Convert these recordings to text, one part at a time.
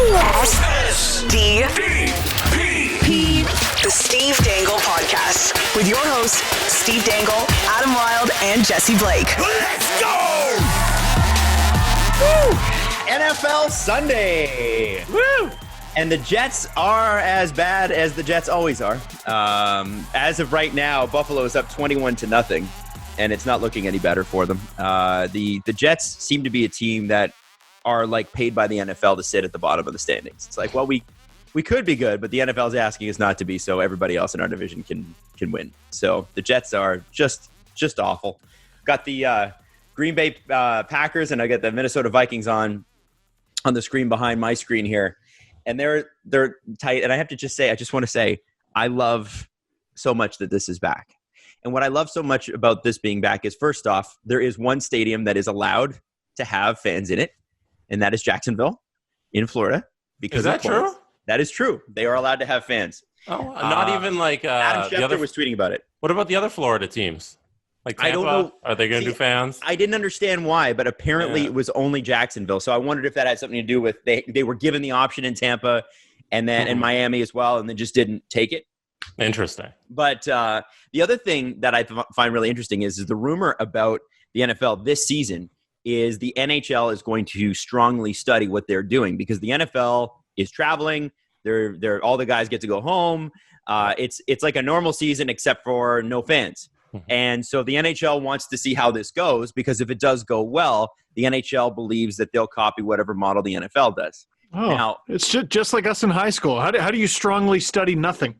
S-D-P-P. The Steve Dangle Podcast. With your hosts, Steve Dangle, Adam Wilde, and Jesse Blake. Let's go! Woo! NFL Sunday. Woo! And the Jets are as bad as the Jets always are. As of right now, Buffalo is up 21-0, and it's not looking any better for them. The Jets seem to be a team that are like paid by the NFL to sit at the bottom of the standings. It's like, well, we could be good, but the NFL is asking us not to be, so everybody else in our division can win. So the Jets are just awful. Got the Green Bay Packers, and I got the Minnesota Vikings on the screen behind my screen here. And they're tight. And I have to just say, I just want to say, I love so much that this is back. And what I love so much about this being back is, first off, there is one stadium that is allowed to have fans in it, and that is Jacksonville in Florida. Because is that true? That is true. They are allowed to have fans. Oh, not even like Adam Schefter was tweeting about it. What about the other Florida teams? Like Tampa? I don't know. Are they going to do fans? I didn't understand why, but apparently it was only Jacksonville. So I wondered if that had something to do with they were given the option in Tampa and then in Miami as well, and then just didn't take it. Interesting. But the other thing that I find really interesting is the rumor about the NFL this season is the NHL is going to strongly study what they're doing, because the NFL is traveling. They're all the guys get to go home. It's like a normal season except for no fans. And so the NHL wants to see how this goes, because if it does go well, the NHL believes that they'll copy whatever model the NFL does. Oh, now, it's just like us in high school. How do you strongly study nothing?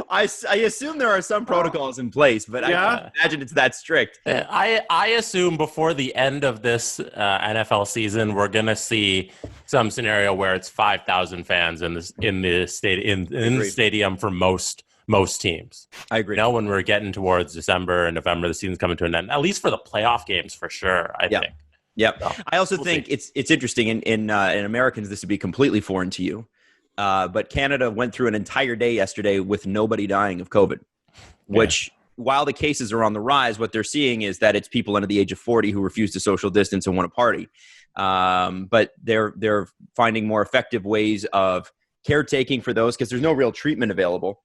I assume there are some protocols in place, but I can't imagine it's that strict. I assume before the end of this NFL season, we're going to see some scenario where it's 5,000 fans in the stadium for most teams. I agree. When we're getting towards December and November, the season's coming to an end, at least for the playoff games for sure, I think. Yep. So, I also think it's interesting in Americans, this would be completely foreign to you. But Canada went through an entire day yesterday with nobody dying of COVID, which while the cases are on the rise, what they're seeing is that it's people under the age of 40 who refuse to social distance and want to party. But they're finding more effective ways of caretaking for those, because there's no real treatment available.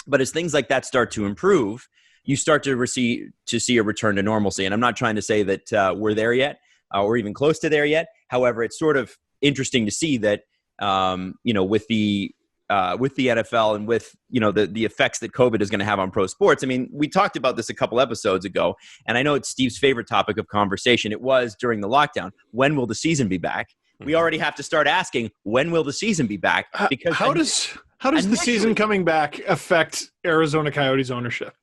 But as things like that start to improve, you start to see a return to normalcy. And I'm not trying to say that we're there yet or even close to there yet. However, it's sort of interesting to see that, with the NFL and with, the effects that COVID is going to have on pro sports. I mean, we talked about this a couple episodes ago, and I know it's Steve's favorite topic of conversation. It was during the lockdown. When will the season be back? We already have to start asking, when will the season be back? Because how does the season coming back affect Arizona Coyotes ownership?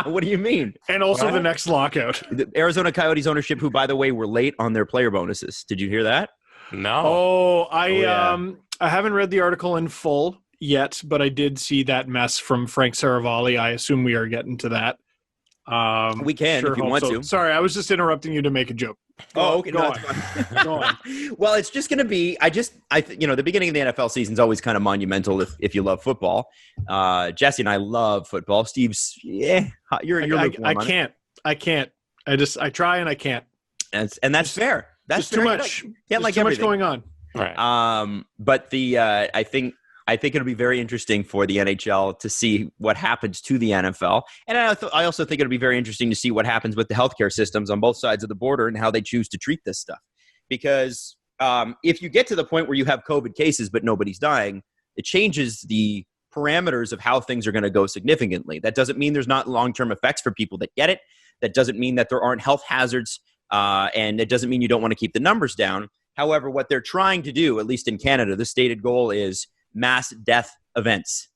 What do you mean? And also the next lockout. The Arizona Coyotes ownership, who, by the way, were late on their player bonuses. Did you hear that? No. I haven't read the article in full yet, but I did see that mess from Frank Saravalli. I assume we are getting to that. We can, if you want to. Sorry, I was just interrupting you to make a joke. Okay. Go on. Go on. Well, it's just going to be, the beginning of the NFL season is always kind of monumental if you love football. Jesse and I love football. Steve's, you're I can't. I try and I can't. And that's fair. That's too much. Can't like too everything. Much going on. Right. But I think it'll be very interesting for the NHL to see what happens to the NFL. And I also think it'll be very interesting to see what happens with the healthcare systems on both sides of the border and how they choose to treat this stuff. Because if you get to the point where you have COVID cases but nobody's dying, it changes the parameters of how things are going to go significantly. That doesn't mean there's not long-term effects for people that get it. That doesn't mean that there aren't health hazards. And it doesn't mean you don't want to keep the numbers down. However, what they're trying to do, at least in Canada, the stated goal is mass death events.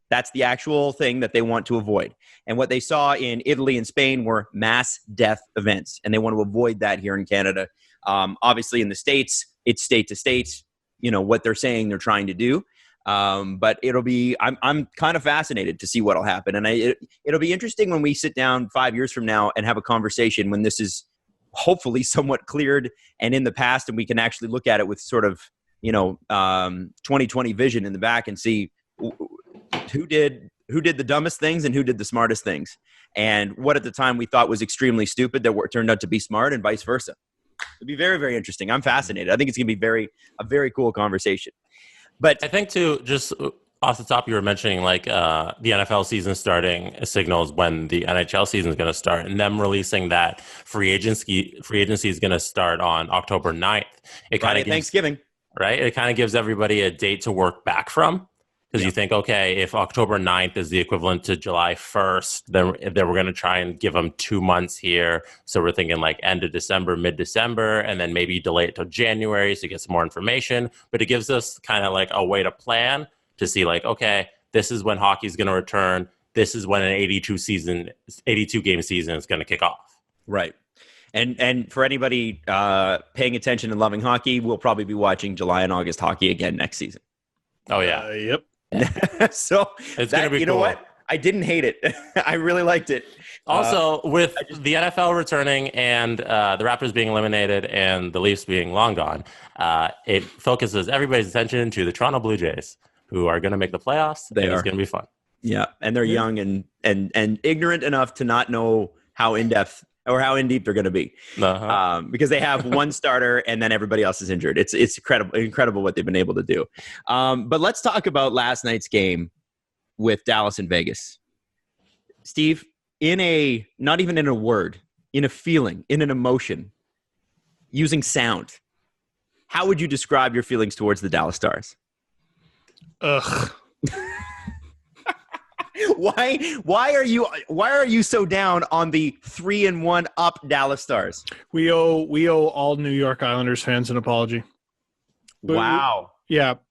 That's the actual thing that they want to avoid. And what they saw in Italy and Spain were mass death events. And they want to avoid that here in Canada. Obviously, in the States, it's state to state, what they're saying they're trying to do. But it'll be, I'm kind of fascinated to see what'll happen. And it'll be interesting when we sit down 5 years from now and have a conversation when this is hopefully somewhat cleared and in the past, and we can actually look at it with sort of, 2020 vision in the back and see who did the dumbest things and who did the smartest things, and what at the time we thought was extremely stupid that turned out to be smart, and vice versa. It'd be very, very interesting. I'm fascinated. I think it's going to be a very cool conversation. But I think too, just off the top, you were mentioning like the NFL season starting signals when the NHL season is going to start, and them releasing that free agency is going to start on October 9th. It kind of Thanksgiving, right? It kind of gives everybody a date to work back from. Because you think, okay, if October 9th is the equivalent to July 1st, then we're going to try and give them 2 months here. So we're thinking like end of December, mid-December, and then maybe delay it till January so you get some more information. But it gives us kind of like a way to plan to see like, okay, this is when hockey's going to return. This is when an 82-game season is going to kick off. Right. And for anybody paying attention and loving hockey, we'll probably be watching July and August hockey again next season. Oh, yeah. Yep. So it's going to be you cool. know what? I didn't hate it. I really liked it. Also, with the NFL returning and the Raptors being eliminated and the Leafs being long gone, it focuses everybody's attention to the Toronto Blue Jays, who are going to make the playoffs. It's going to be fun. Yeah, and they're young and ignorant enough to not know how in-depth or how in-deep they're going to be, because they have one starter and then everybody else is injured. It's incredible what they've been able to do. But let's talk about last night's game with Dallas and Vegas. Steve, not even in a word, in a feeling, in an emotion, using sound, how would you describe your feelings towards the Dallas Stars? Ugh. Why are you so down on the 3-1 up Dallas Stars? We owe all New York Islanders fans an apology. Wow.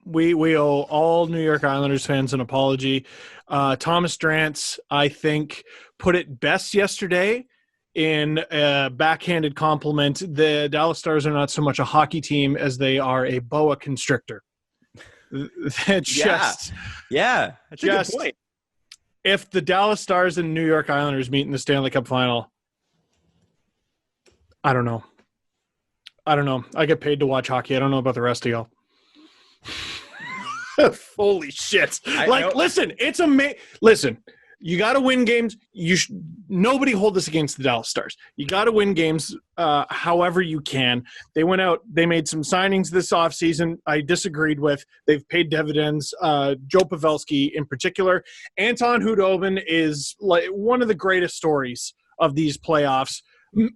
We owe all New York Islanders fans an apology. Thomas Drance, I think, put it best yesterday in a backhanded compliment. The Dallas Stars are not so much a hockey team as they are a boa constrictor. That's a good point. If the Dallas Stars and New York Islanders meet in the Stanley Cup final, I don't know. I get paid to watch hockey. I don't know about the rest of y'all. Holy shit. Listen, it's listen, you got to win games. Nobody hold this against the Dallas Stars. You got to win games however you can. They went out. They made some signings this offseason I disagreed with. They've paid dividends. Joe Pavelski in particular. Anton Hudobin is like one of the greatest stories of these playoffs,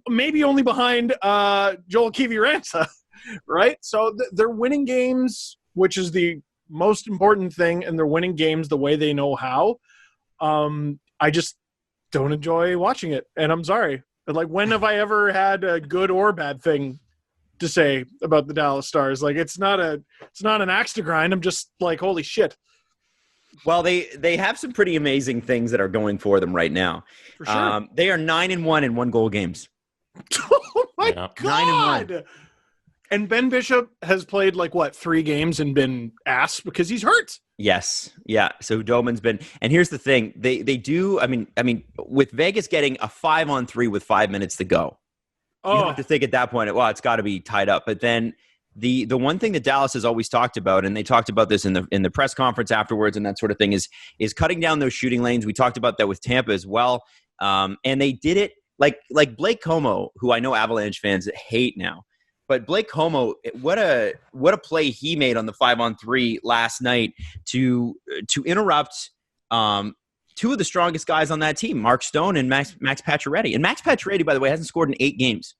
maybe only behind Joel Kiviranta, right? So they're winning games, which is the most important thing, and they're winning games the way they know how. I just don't enjoy watching it, and I'm sorry. Like, when have I ever had a good or bad thing to say about the Dallas Stars? Like, it's not an axe to grind. I'm just like, holy shit. Well, they have some pretty amazing things that are going for them right now. For sure. They are 9-1 in 1-goal games. Oh my God. 9-1. And Ben Bishop has played 3 games and been ass because he's hurt. Yes. Yeah. So Doman's been, and here's the thing. They do. I mean, with Vegas getting a 5-on-3 with 5 minutes to go, you have to think at that point, well, it's got to be tied up. But then the one thing that Dallas has always talked about, and they talked about this in the press conference afterwards and that sort of thing, is cutting down those shooting lanes. We talked about that with Tampa as well. And they did it like Blake Como, who I know Avalanche fans hate now. But Blake Como, what a play he made on the 5-on-3 last night to interrupt 2 of the strongest guys on that team, Mark Stone and Max Pacioretty. And Max Pacioretty, by the way, hasn't scored in 8 games.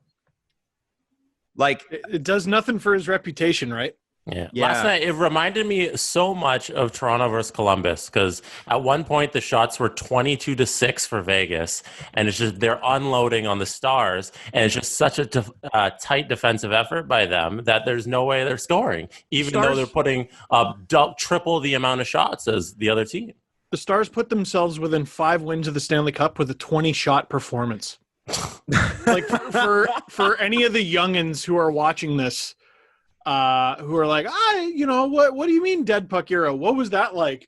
It does nothing for his reputation, right? Yeah. Last night, it reminded me so much of Toronto versus Columbus, because at one point the shots were 22-6 for Vegas, and it's just they're unloading on the Stars, and it's just such a tight defensive effort by them that there's no way they're scoring, even though they're putting up triple the amount of shots as the other team. The Stars put themselves within 5 wins of the Stanley Cup with a 20-shot performance. For any of the youngins who are watching this, who are like, what do you mean dead puck era? What was that like?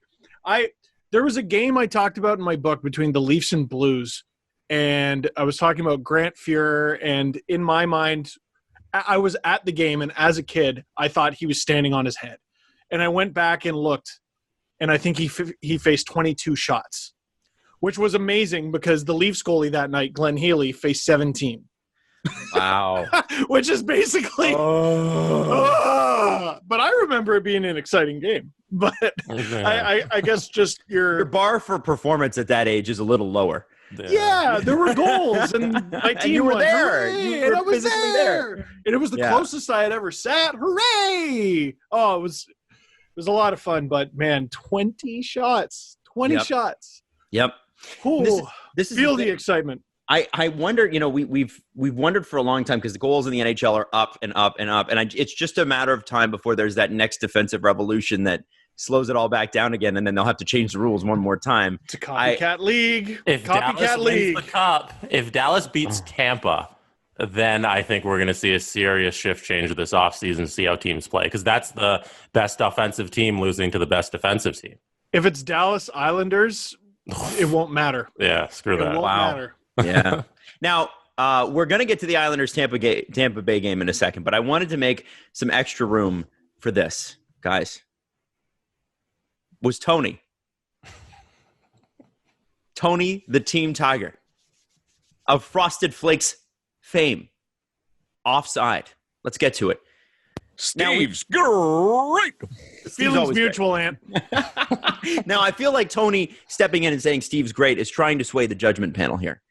There was a game I talked about in my book between the Leafs and Blues, and I was talking about Grant Fuhrer, and in my mind, I was at the game, and as a kid, I thought he was standing on his head. And I went back and looked, and I think he faced 22 shots, which was amazing because the Leafs goalie that night, Glenn Healy, faced 17. Wow. Which is basically. But I remember it being an exciting game. But I guess just your bar for performance at that age is a little lower. Yeah, there were goals, and my team you were won. there. Hooray! You were and I was physically there. And it was the Yeah. closest I had ever sat. Hooray! Oh, it was a lot of fun. But man, 20 shots. 20 Yep. shots. Yep. Ooh, This is feel the the excitement. I wonder, we've wondered for a long time because the goals in the NHL are up and up and up, and it's just a matter of time before there's that next defensive revolution that slows it all back down again, and then they'll have to change the rules one more time. It's a copycat league. If Dallas wins the cup, if Dallas beats Tampa, then I think we're going to see a serious shift change this offseason to see how teams play, because that's the best offensive team losing to the best defensive team. If it's Dallas Islanders, it won't matter. Yeah, screw that. It won't matter. Yeah. Now, we're going to get to the Islanders Tampa Bay game in a second, but I wanted to make some extra room for this, guys. Was Tony the Team Tiger of Frosted Flakes fame offside? Let's get to it. Steve's great. Feelings mutual, Ant. Now, I feel like Tony stepping in and saying Steve's great is trying to sway the judgment panel here.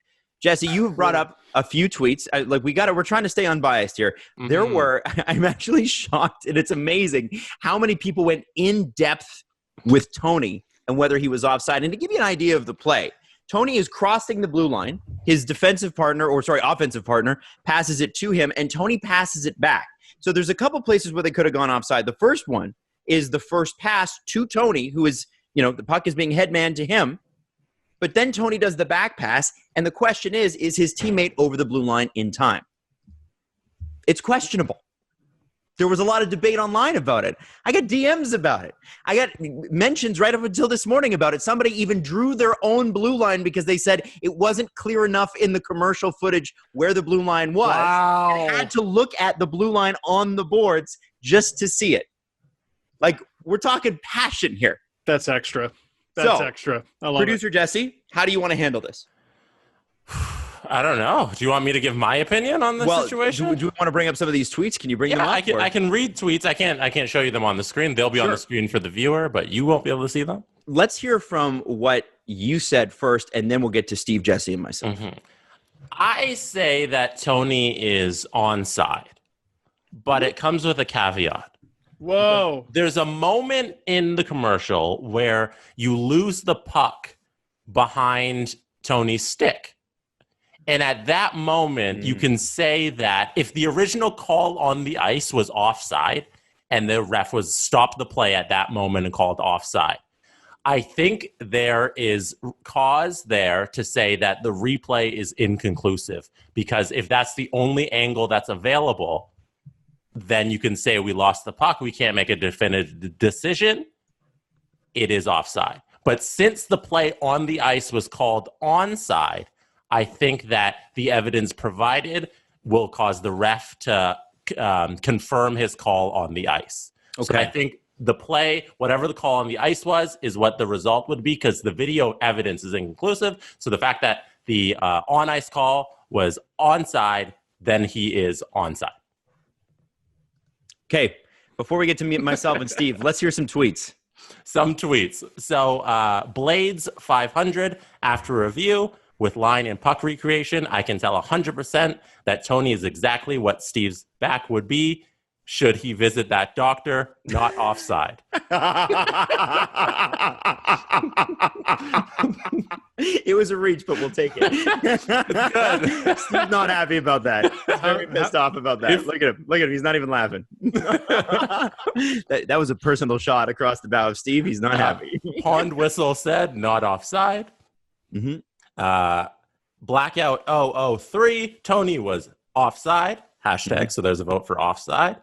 Jesse, you brought up a few tweets. We're trying to stay unbiased here. Mm-hmm. There were, I'm actually shocked, and it's amazing how many people went in depth with Tony and whether he was offside. And to give you an idea of the play, Tony is crossing the blue line. His offensive partner passes it to him, and Tony passes it back. So there's a couple places where they could have gone offside. The first one is the first pass to Tony, who is, the puck is being headman to him. But then Tony does the back pass, and the question is his teammate over the blue line in time? It's questionable. There was a lot of debate online about it. I got DMs about it. I got mentions right up until this morning about it. Somebody even drew their own blue line because they said it wasn't clear enough in the commercial footage where the blue line was. Wow. And had to look at the blue line on the boards just to see it. Like, we're talking passion here. That's extra. That's extra. I love Producer Jesse, how do you want to handle this? I don't know. Do you want me to give my opinion on the situation? Do you want to bring up some of these tweets? Can you bring them up? I can read tweets. I can't show you them on the screen. They'll be on the screen for the viewer, but you won't be able to see them. Let's hear from what you said first, and then we'll get to Steve, Jesse, and myself. Mm-hmm. I say that Tony is onside, but it comes with a caveat. Whoa. There's a moment in the commercial where you lose the puck behind Tony's stick. And at that moment, you can say that if the original call on the ice was offside and the ref was stopped the play at that moment and called offside, I think there is cause there to say that the replay is inconclusive, because if that's the only angle that's available, then you can say we lost the puck. We can't make a definitive decision. It is offside. But since the play on the ice was called onside, I think that the evidence provided will cause the ref to confirm his call on the ice. Okay. So I think the play, whatever the call on the ice was, is what the result would be, because the video evidence is inconclusive. So the fact that the on-ice call was onside, then he is onside. Okay, before we get to me, myself and Steve, let's hear some tweets. Some tweets. So Blades 500, after review, with line and puck recreation, I can tell 100% that Tony is exactly what Steve's back would be should he visit that doctor, not offside. It was a reach, but we'll take it. Steve's not happy about that. He's very pissed off about that. Look at him. He's not even laughing. That was a personal shot across the bow of Steve. He's not happy. Pond Whistle said, not offside. Mm-hmm. Blackout 003, Tony was offside. Hashtag, so there's a vote for offside.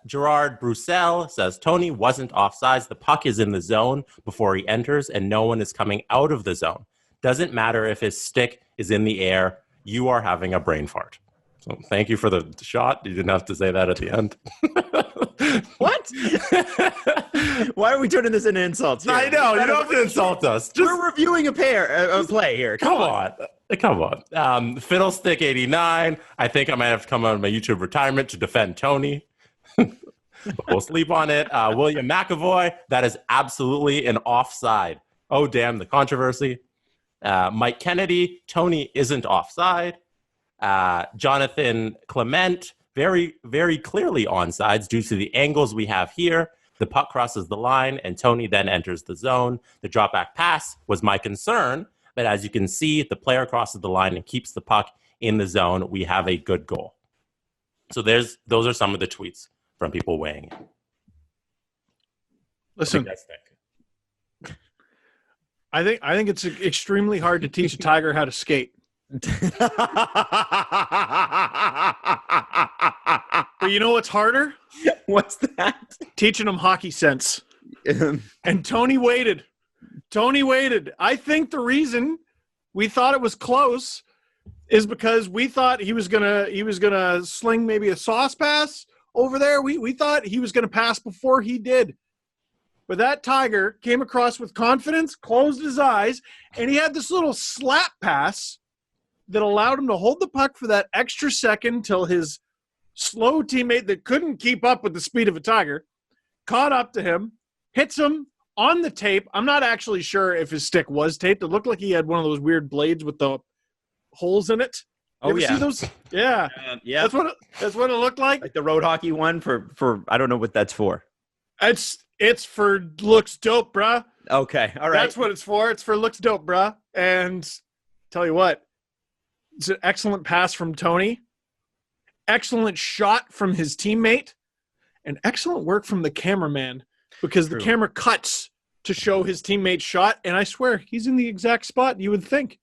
Gerard Broussel says Tony wasn't offside. The puck is in the zone before he enters, and no one is coming out of the zone. Doesn't matter if his stick is in the air. You are having a brain fart. So thank you for the shot. You didn't have to say that at the end. What? Why are we turning this into insults here? I know. You don't have to insult us. We're reviewing a play here. Come on. Come on. Fiddlestick 89. I think I might have to come out of my YouTube retirement to defend Tony. We'll sleep on it. William McAvoy. That is absolutely an offside. Oh, damn, the controversy. Mike Kennedy. Tony isn't offside. Jonathan Clement. Very, very clearly onsides due to the angles we have here. The puck crosses the line, and Tony then enters the zone. The drop-back pass was my concern. But as you can see, the player crosses the line and keeps the puck in the zone. We have a good goal. So those are some of the tweets from people weighing in. Listen, I think it's extremely hard to teach a tiger how to skate. But you know what's harder? What's that? Teaching them hockey sense. And Tony waited. I think the reason we thought it was close is because we thought he was gonna sling maybe a sauce pass over there. We thought he was gonna pass before he did. But that tiger came across with confidence, closed his eyes, and he had this little slap pass that allowed him to hold the puck for that extra second till his slow teammate that couldn't keep up with the speed of a tiger caught up to him, hits him on the tape. I'm not actually sure if his stick was taped. It looked like he had one of those weird blades with the holes in it. You ever see those? Yeah. Yeah. That's what it looked like. Like the road hockey one for I don't know what that's for. It's for looks dope, bruh. Okay. All right. That's what it's for. It's for looks dope, bruh. And tell you what, it's an excellent pass from Tony. Excellent shot from his teammate. And excellent work from the cameraman because the camera cuts to show his teammate's shot. And I swear, he's in the exact spot you would think.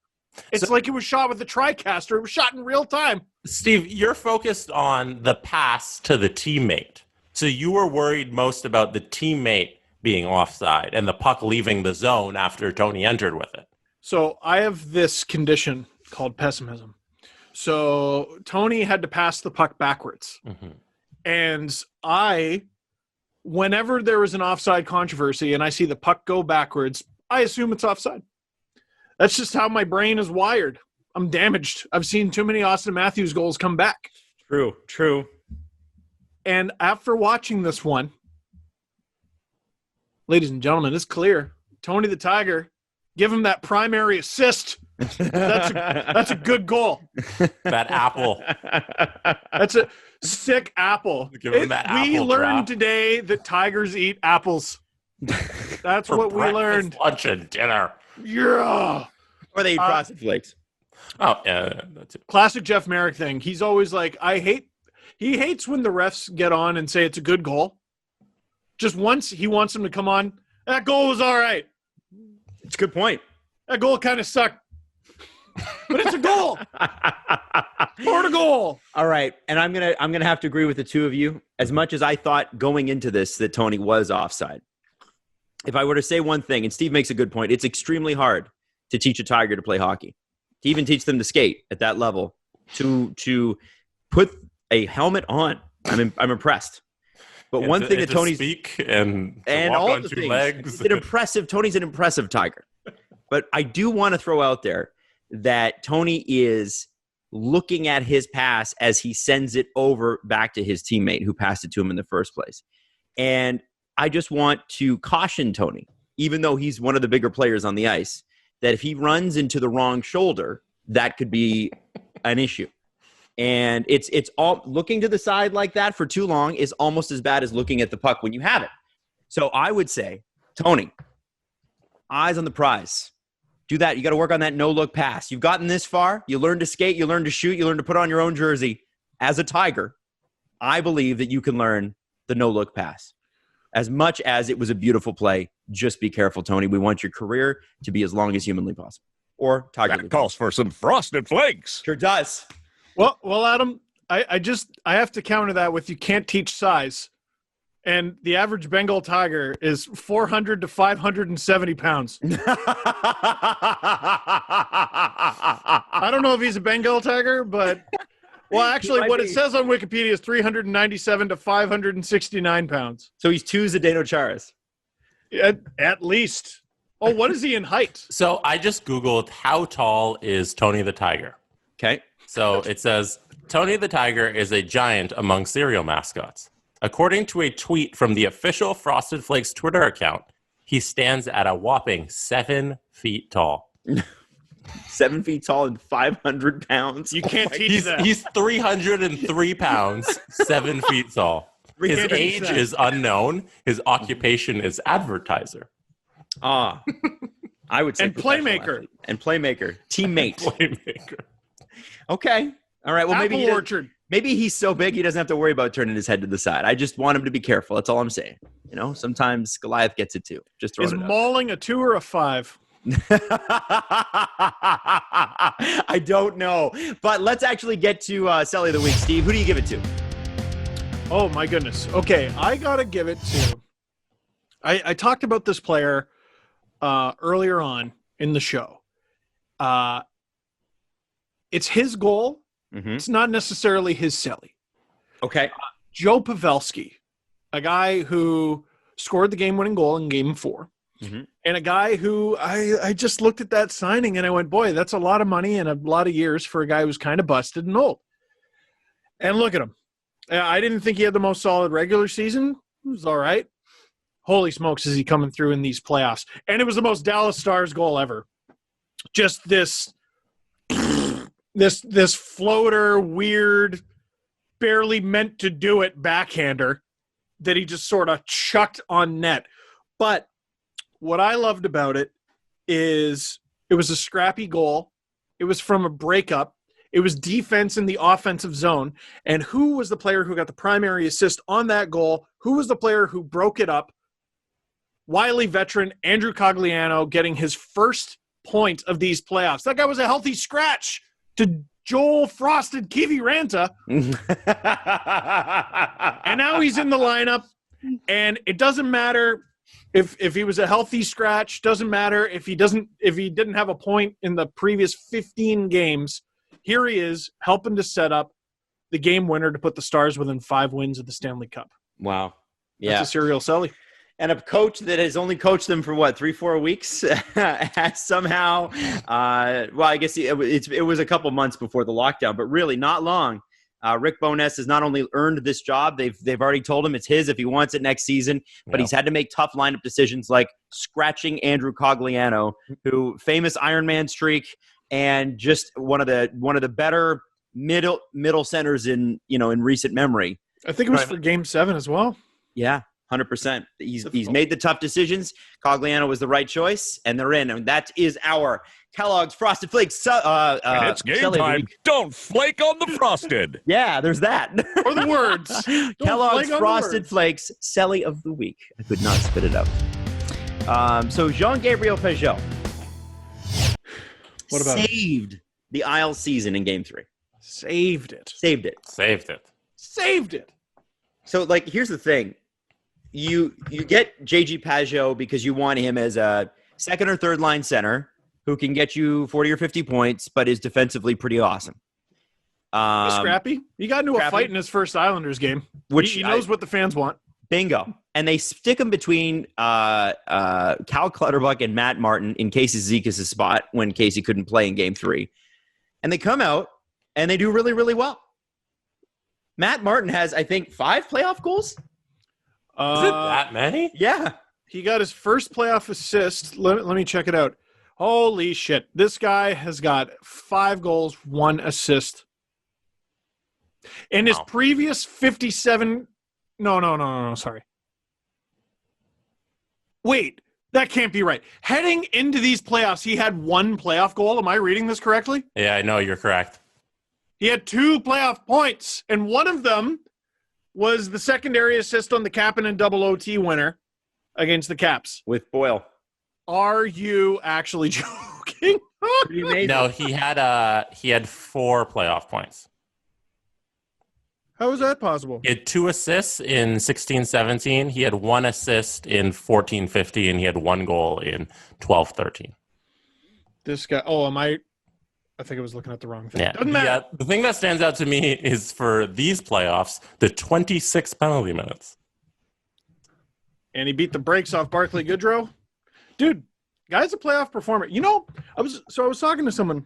It's like it was shot with the TriCaster. It was shot in real time. Steve, you're focused on the pass to the teammate. So you were worried most about the teammate being offside and the puck leaving the zone after Tony entered with it. So I have this condition called pessimism. So Tony had to pass the puck backwards. Mm-hmm. And whenever there was an offside controversy and I see the puck go backwards, I assume it's offside. That's just how my brain is wired. I'm damaged. I've seen too many Austin Matthews goals come back. True. And after watching this one, ladies and gentlemen, it's clear. Tony the Tiger, give him that primary assist. That's a good goal. That apple. That's a sick apple. Give him that apple. We learned today that tigers eat apples. That's what we learned. Lunch and dinner. Yeah. Or they eat frosted flakes. Oh, yeah. That's it. Classic Jeff Merrick thing. He's always like, he hates when the refs get on and say it's a good goal. Just once he wants them to come on. That goal was all right. It's a good point. That goal kind of sucked. But it's a goal. Scored a goal. All right. And I'm gonna have to agree with the two of you. As much as I thought going into this that Tony was offside. If I were to say one thing, and Steve makes a good point, it's extremely hard to teach a tiger to play hockey. To even teach them to skate at that level. To put a helmet on. I'm impressed. But one thing that Tony's speak and walk all on the two things, legs. Tony's an impressive tiger. But I do want to throw out there that Tony is looking at his pass as he sends it over back to his teammate who passed it to him in the first place. And I just want to caution Tony, even though he's one of the bigger players on the ice, that if he runs into the wrong shoulder, that could be an issue. And it's all looking to the side like that for too long is almost as bad as looking at the puck when you have it. So I would say, Tony, eyes on the prize. Do that. You got to work on that no-look pass. You've gotten this far. You learn to skate. You learn to shoot. You learn to put on your own jersey. As a Tiger, I believe that you can learn the no-look pass. As much as it was a beautiful play, just be careful, Tony. We want your career to be as long as humanly possible. Or Tiger. That calls for some frosted flakes. Sure does. Well, Adam, I have to counter that with you can't teach size. And the average Bengal tiger is 400 to 570 pounds. I don't know if he's a Bengal tiger, but well, actually, what it says on Wikipedia is 397 to 569 pounds. So he's two Zdeno Charas. At least. Oh, what is he in height? So I just Googled how tall is Tony the Tiger. Okay. So it says Tony the Tiger is a giant among cereal mascots. According to a tweet from the official Frosted Flakes Twitter account, he stands at a whopping 7 feet tall. 7 feet tall and 500 pounds. You can't teach that. He's 303 pounds, 7 feet tall. His age is unknown. His occupation is advertiser. I would say and playmaker. Athlete. And playmaker. Teammate. Playmaker. Okay. All right. Well, Apple Orchard. Maybe he's so big he doesn't have to worry about turning his head to the side. I just want him to be careful. That's all I'm saying. You know, sometimes Goliath gets it too. Just throw it out. Is mauling a 2 or a 5? I don't know. But let's actually get to Sully of the Week. Steve, who do you give it to? Oh, my goodness. Okay, I got to give it to – I talked about this player earlier on in the show. It's his goal. Mm-hmm. It's not necessarily his Sully. Okay. Joe Pavelski, a guy who scored the game-winning goal in Game 4. Mm-hmm. And a guy who I just looked at that signing and I went, boy, that's a lot of money and a lot of years for a guy who's kind of busted and old. And look at him. I didn't think he had the most solid regular season. It was all right. Holy smokes, is he coming through in these playoffs. And it was the most Dallas Stars goal ever. Just this floater, weird, barely meant to do it backhander that he just sort of chucked on net. But what I loved about it is it was a scrappy goal. It was from a breakup. It was defense in the offensive zone. And who was the player who got the primary assist on that goal? Who was the player who broke it up? Wily veteran Andrew Cogliano getting his first point of these playoffs. That guy was a healthy scratch to Joel Frosted Kiwi Ranta. And now he's in the lineup. And it doesn't matter if he was a healthy scratch, doesn't matter if he didn't have a point in the previous 15 games. Here he is helping to set up the game winner to put the Stars within 5 wins of the Stanley Cup. Wow. Yeah. That's a serial Sully. And a coach that has only coached them for 3-4 weeks has somehow, I guess it was a couple months before the lockdown, but really not long. Rick Bowness has not only earned this job, they've already told him it's his if he wants it next season, but he's had to make tough lineup decisions like scratching Andrew Cogliano, who famous Ironman streak and just one of the better middle centers in recent memory. I think it was for Game 7 as well. Yeah. 100%. He's made the tough decisions. Cogliano was the right choice, and they're in. And that is our Kellogg's Frosted Flakes. And it's game time. Don't flake on the Frosted. Yeah, there's that. Or the words. Kellogg's Frosted Flakes, Sully of the Week. I could not spit it out. So Jean-Gabriel Pageau saved the Isles season in Game 3. Saved it. So, here's the thing. You get JG Pageau because you want him as a second or third line center who can get you 40 or 50 points, but is defensively pretty awesome. Scrappy. He got into a fight in his first Islanders game. Which he knows what the fans want. Bingo. And they stick him between Cal Clutterbuck and Matt Martin in Casey Zekas' spot when Casey couldn't play in Game 3. And they come out and they do really, really well. Matt Martin has, I think, 5 playoff goals. Is it that many? Yeah. He got his first playoff assist. Let me check it out. Holy shit. This guy has got 5 goals, 1 assist. In his previous 57... No, sorry. Wait, that can't be right. Heading into these playoffs, he had 1 playoff goal. Am I reading this correctly? Yeah, I know you're correct. He had 2 playoff points, and one of them was the secondary assist on the Kapanen and double OT winner against the Caps. With Boyle. Are you actually joking? No, he had 4 playoff points. How is that possible? He had 2 assists in 16-17. He had 1 assist in 14-15, and he had 1 goal in 12-13. This guy. Oh, I think I was looking at the wrong thing. Yeah. Doesn't matter. Yeah, the thing that stands out to me is for these playoffs, the 26 penalty minutes. And he beat the brakes off Barclay Goodrow. Dude, Guy's a playoff performer. I was talking to someone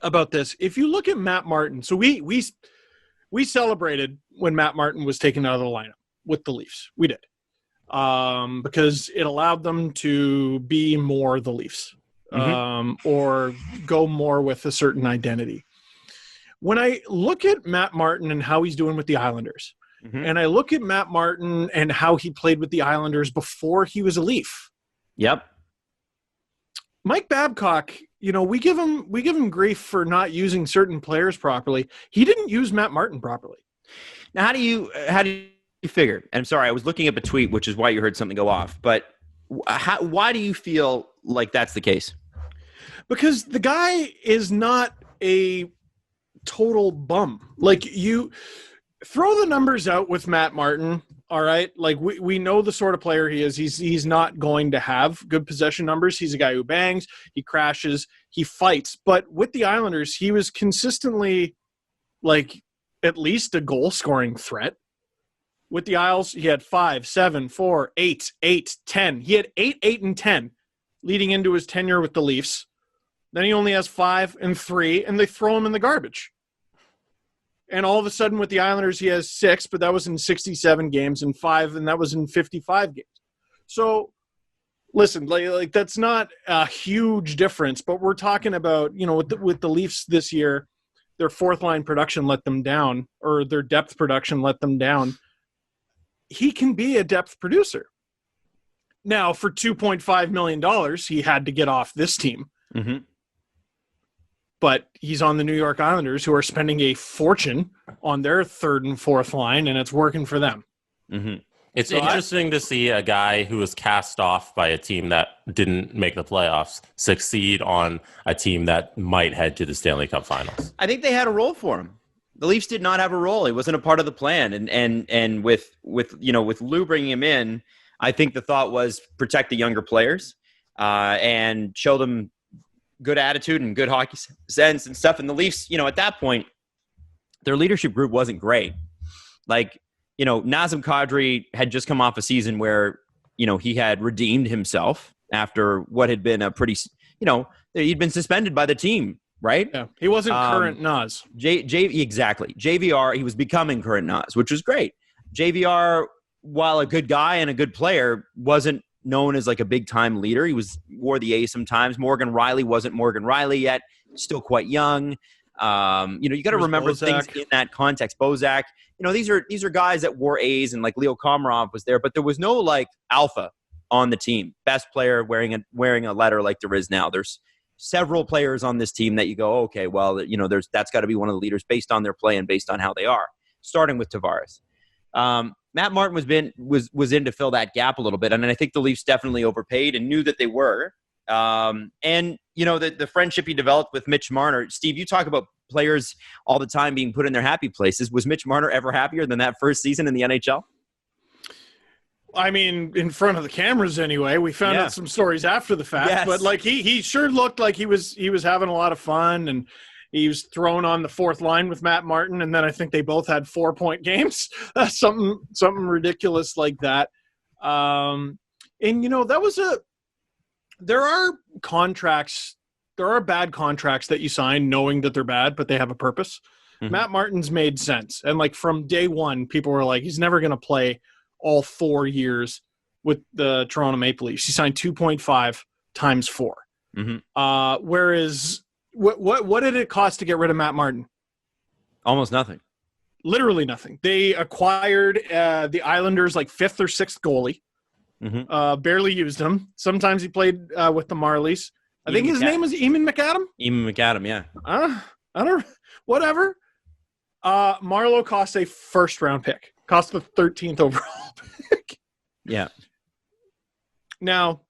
about this. If you look at Matt Martin, so we celebrated when Matt Martin was taken out of the lineup with the Leafs. We did. Because it allowed them to be more the Leafs, or go more with a certain identity. When I look at Matt Martin and how he's doing with the Islanders, and I look at Matt Martin and how he played with the Islanders before he was a Leaf. Yep. Mike Babcock, we give him grief for not using certain players properly. He didn't use Matt Martin properly. Now, how do you figure? And I'm sorry, I was looking up a tweet, which is why you heard something go off. But why do you feel like that's the case? Because the guy is not a total bum. Like, you throw the numbers out with Matt Martin. All right. Like, we know the sort of player he is. He's not going to have good possession numbers. He's a guy who bangs, he crashes, he fights. But with the Islanders, he was consistently like at least a goal scoring threat. With the Isles, he had 5, 7, 4, 8, 8, 10. He had 8, 8, and 10 leading into his tenure with the Leafs. Then he only has 5 and 3, and they throw him in the garbage. And all of a sudden with the Islanders, he has 6, but that was in 67 games, and 5, and that was in 55 games. So, listen, like that's not a huge difference, but we're talking about, with the Leafs this year, their fourth line production let them down, or their depth production let them down. He can be a depth producer. Now, for $2.5 million, he had to get off this team. Mm-hmm. But he's on the New York Islanders, who are spending a fortune on their third and fourth line, and it's working for them. Mm-hmm. It's interesting to see a guy who was cast off by a team that didn't make the playoffs succeed on a team that might head to the Stanley Cup Finals. I think they had a role for him. The Leafs did not have a role. He wasn't a part of the plan. And with Lou bringing him in, I think the thought was protect the younger players and show them good attitude and good hockey sense and stuff. And the Leafs, at that point, their leadership group wasn't great. Like, Nazem Kadri had just come off a season where, he had redeemed himself after what had been a pretty, he'd been suspended by the team, right? Yeah, he wasn't current Naz. Exactly. JVR, he was becoming current Naz, which was great. JVR, while a good guy and a good player, wasn't known as like a big time leader. He wore the A sometimes. Morgan Riley wasn't Morgan Riley yet, still quite young. You got to remember things in that context. Bozak, these are guys that wore A's, and like Leo Komarov was there, but there was no like alpha on the team. Best player wearing a letter like there is now. There's several players on this team that you go, okay, well, that's got to be one of the leaders based on their play and based on how they are. Starting with Tavares. Matt Martin was in to fill that gap a little bit, and I think the Leafs definitely overpaid and knew that they were. The friendship he developed with Mitch Marner. Steve, you talk about players all the time being put in their happy places. Was Mitch Marner ever happier than that first season in the NHL? I mean, in front of the cameras anyway. We found out some stories after the fact, but like he sure looked like he was having a lot of fun, and he was thrown on the fourth line with Matt Martin, and then I think they both had 4-point games, something ridiculous like that. That was there are contracts. There are bad contracts that you sign knowing that they're bad, but they have a purpose. Mm-hmm. Matt Martin's made sense. And like from day one, people were like, he's never going to play all 4 years with the Toronto Maple Leafs. He signed 2.5 times 4. Mm-hmm. Whereas what did it cost to get rid of Matt Martin? Almost nothing. Literally nothing. They acquired the Islanders' like 5th or 6th goalie. Mm-hmm. Barely used him. Sometimes he played with the Marlies. I think his name was Eamon McAdam. Eamon McAdam, yeah. I don't. Whatever. Marleau cost a first-round pick. Cost the 13th overall pick. Yeah. Now,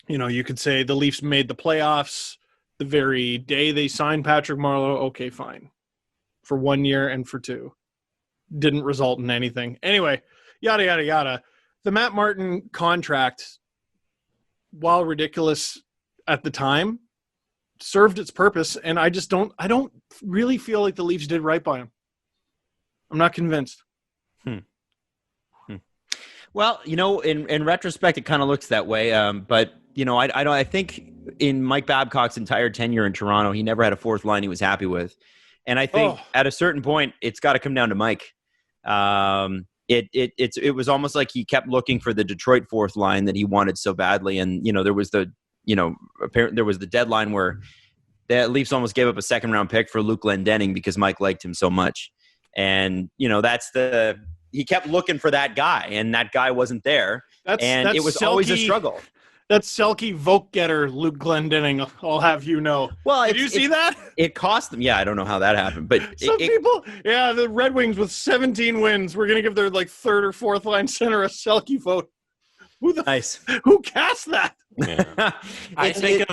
you could say the Leafs made the playoffs the very day they signed Patrick Marleau. Okay, fine. For 1 year and for 2. Didn't result in anything. Anyway, yada, yada, yada. The Matt Martin contract, while ridiculous at the time, served its purpose, and I don't really feel like the Leafs did right by him. I'm not convinced. Well, in retrospect, it kind of looks that way. But I think in Mike Babcock's entire tenure in Toronto, he never had a fourth line he was happy with. And I think at a certain point, it's got to come down to Mike. It was almost like he kept looking for the Detroit fourth line that he wanted so badly. And, there was the deadline where the Leafs almost gave up a second round pick for Luke Glendening because Mike liked him so much. And, he kept looking for that guy, and that guy wasn't there. It was always a struggle. That's Selke vote getter Luke Glendening, I'll have you know. Well, did you see that? It cost them. Yeah, I don't know how that happened, but the Red Wings with 17 wins, we're gonna give their third or fourth line center a Selke vote. Who cast that? Yeah. I think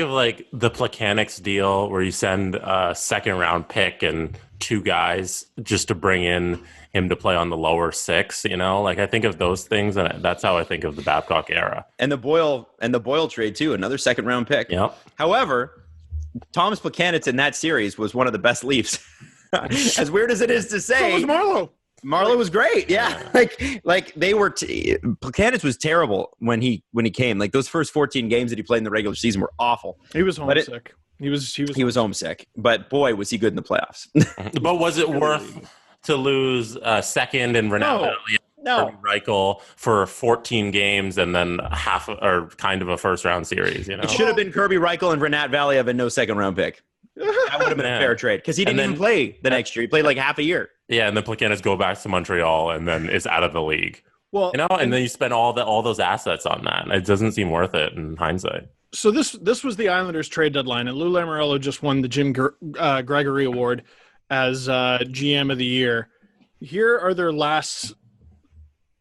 of like the Plekanec deal where you send a second round pick and two guys just to bring in him to play on the lower six, I think of those things, and that's how I think of the Babcock era. And the Boyle trade too, another second round pick. Yep. However, Thomas Plekanec in that series was one of the best Leafs. As weird as it is to say, so was Marleau. Marleau was great. Yeah. Like they were Plekanec was terrible when he came. Like those first 14 games that he played in the regular season were awful. He was homesick. He was homesick. But boy, was he good in the playoffs. But was it worth to lose second and Renat Reichel for 14 games and then half or kind of a first round series? It should have been Kirby Reichel and Renat Valiev and no second round pick. That would have been a fair trade because he didn't even play the next year. He played like half a year. Yeah, and then Plekanec go back to Montreal and then is out of the league. Well, and then you spend all those assets on that. It doesn't seem worth it in hindsight. So this was the Islanders trade deadline, and Lou Lamoriello just won the Jim Gregory Award as GM of the year. Here are their last.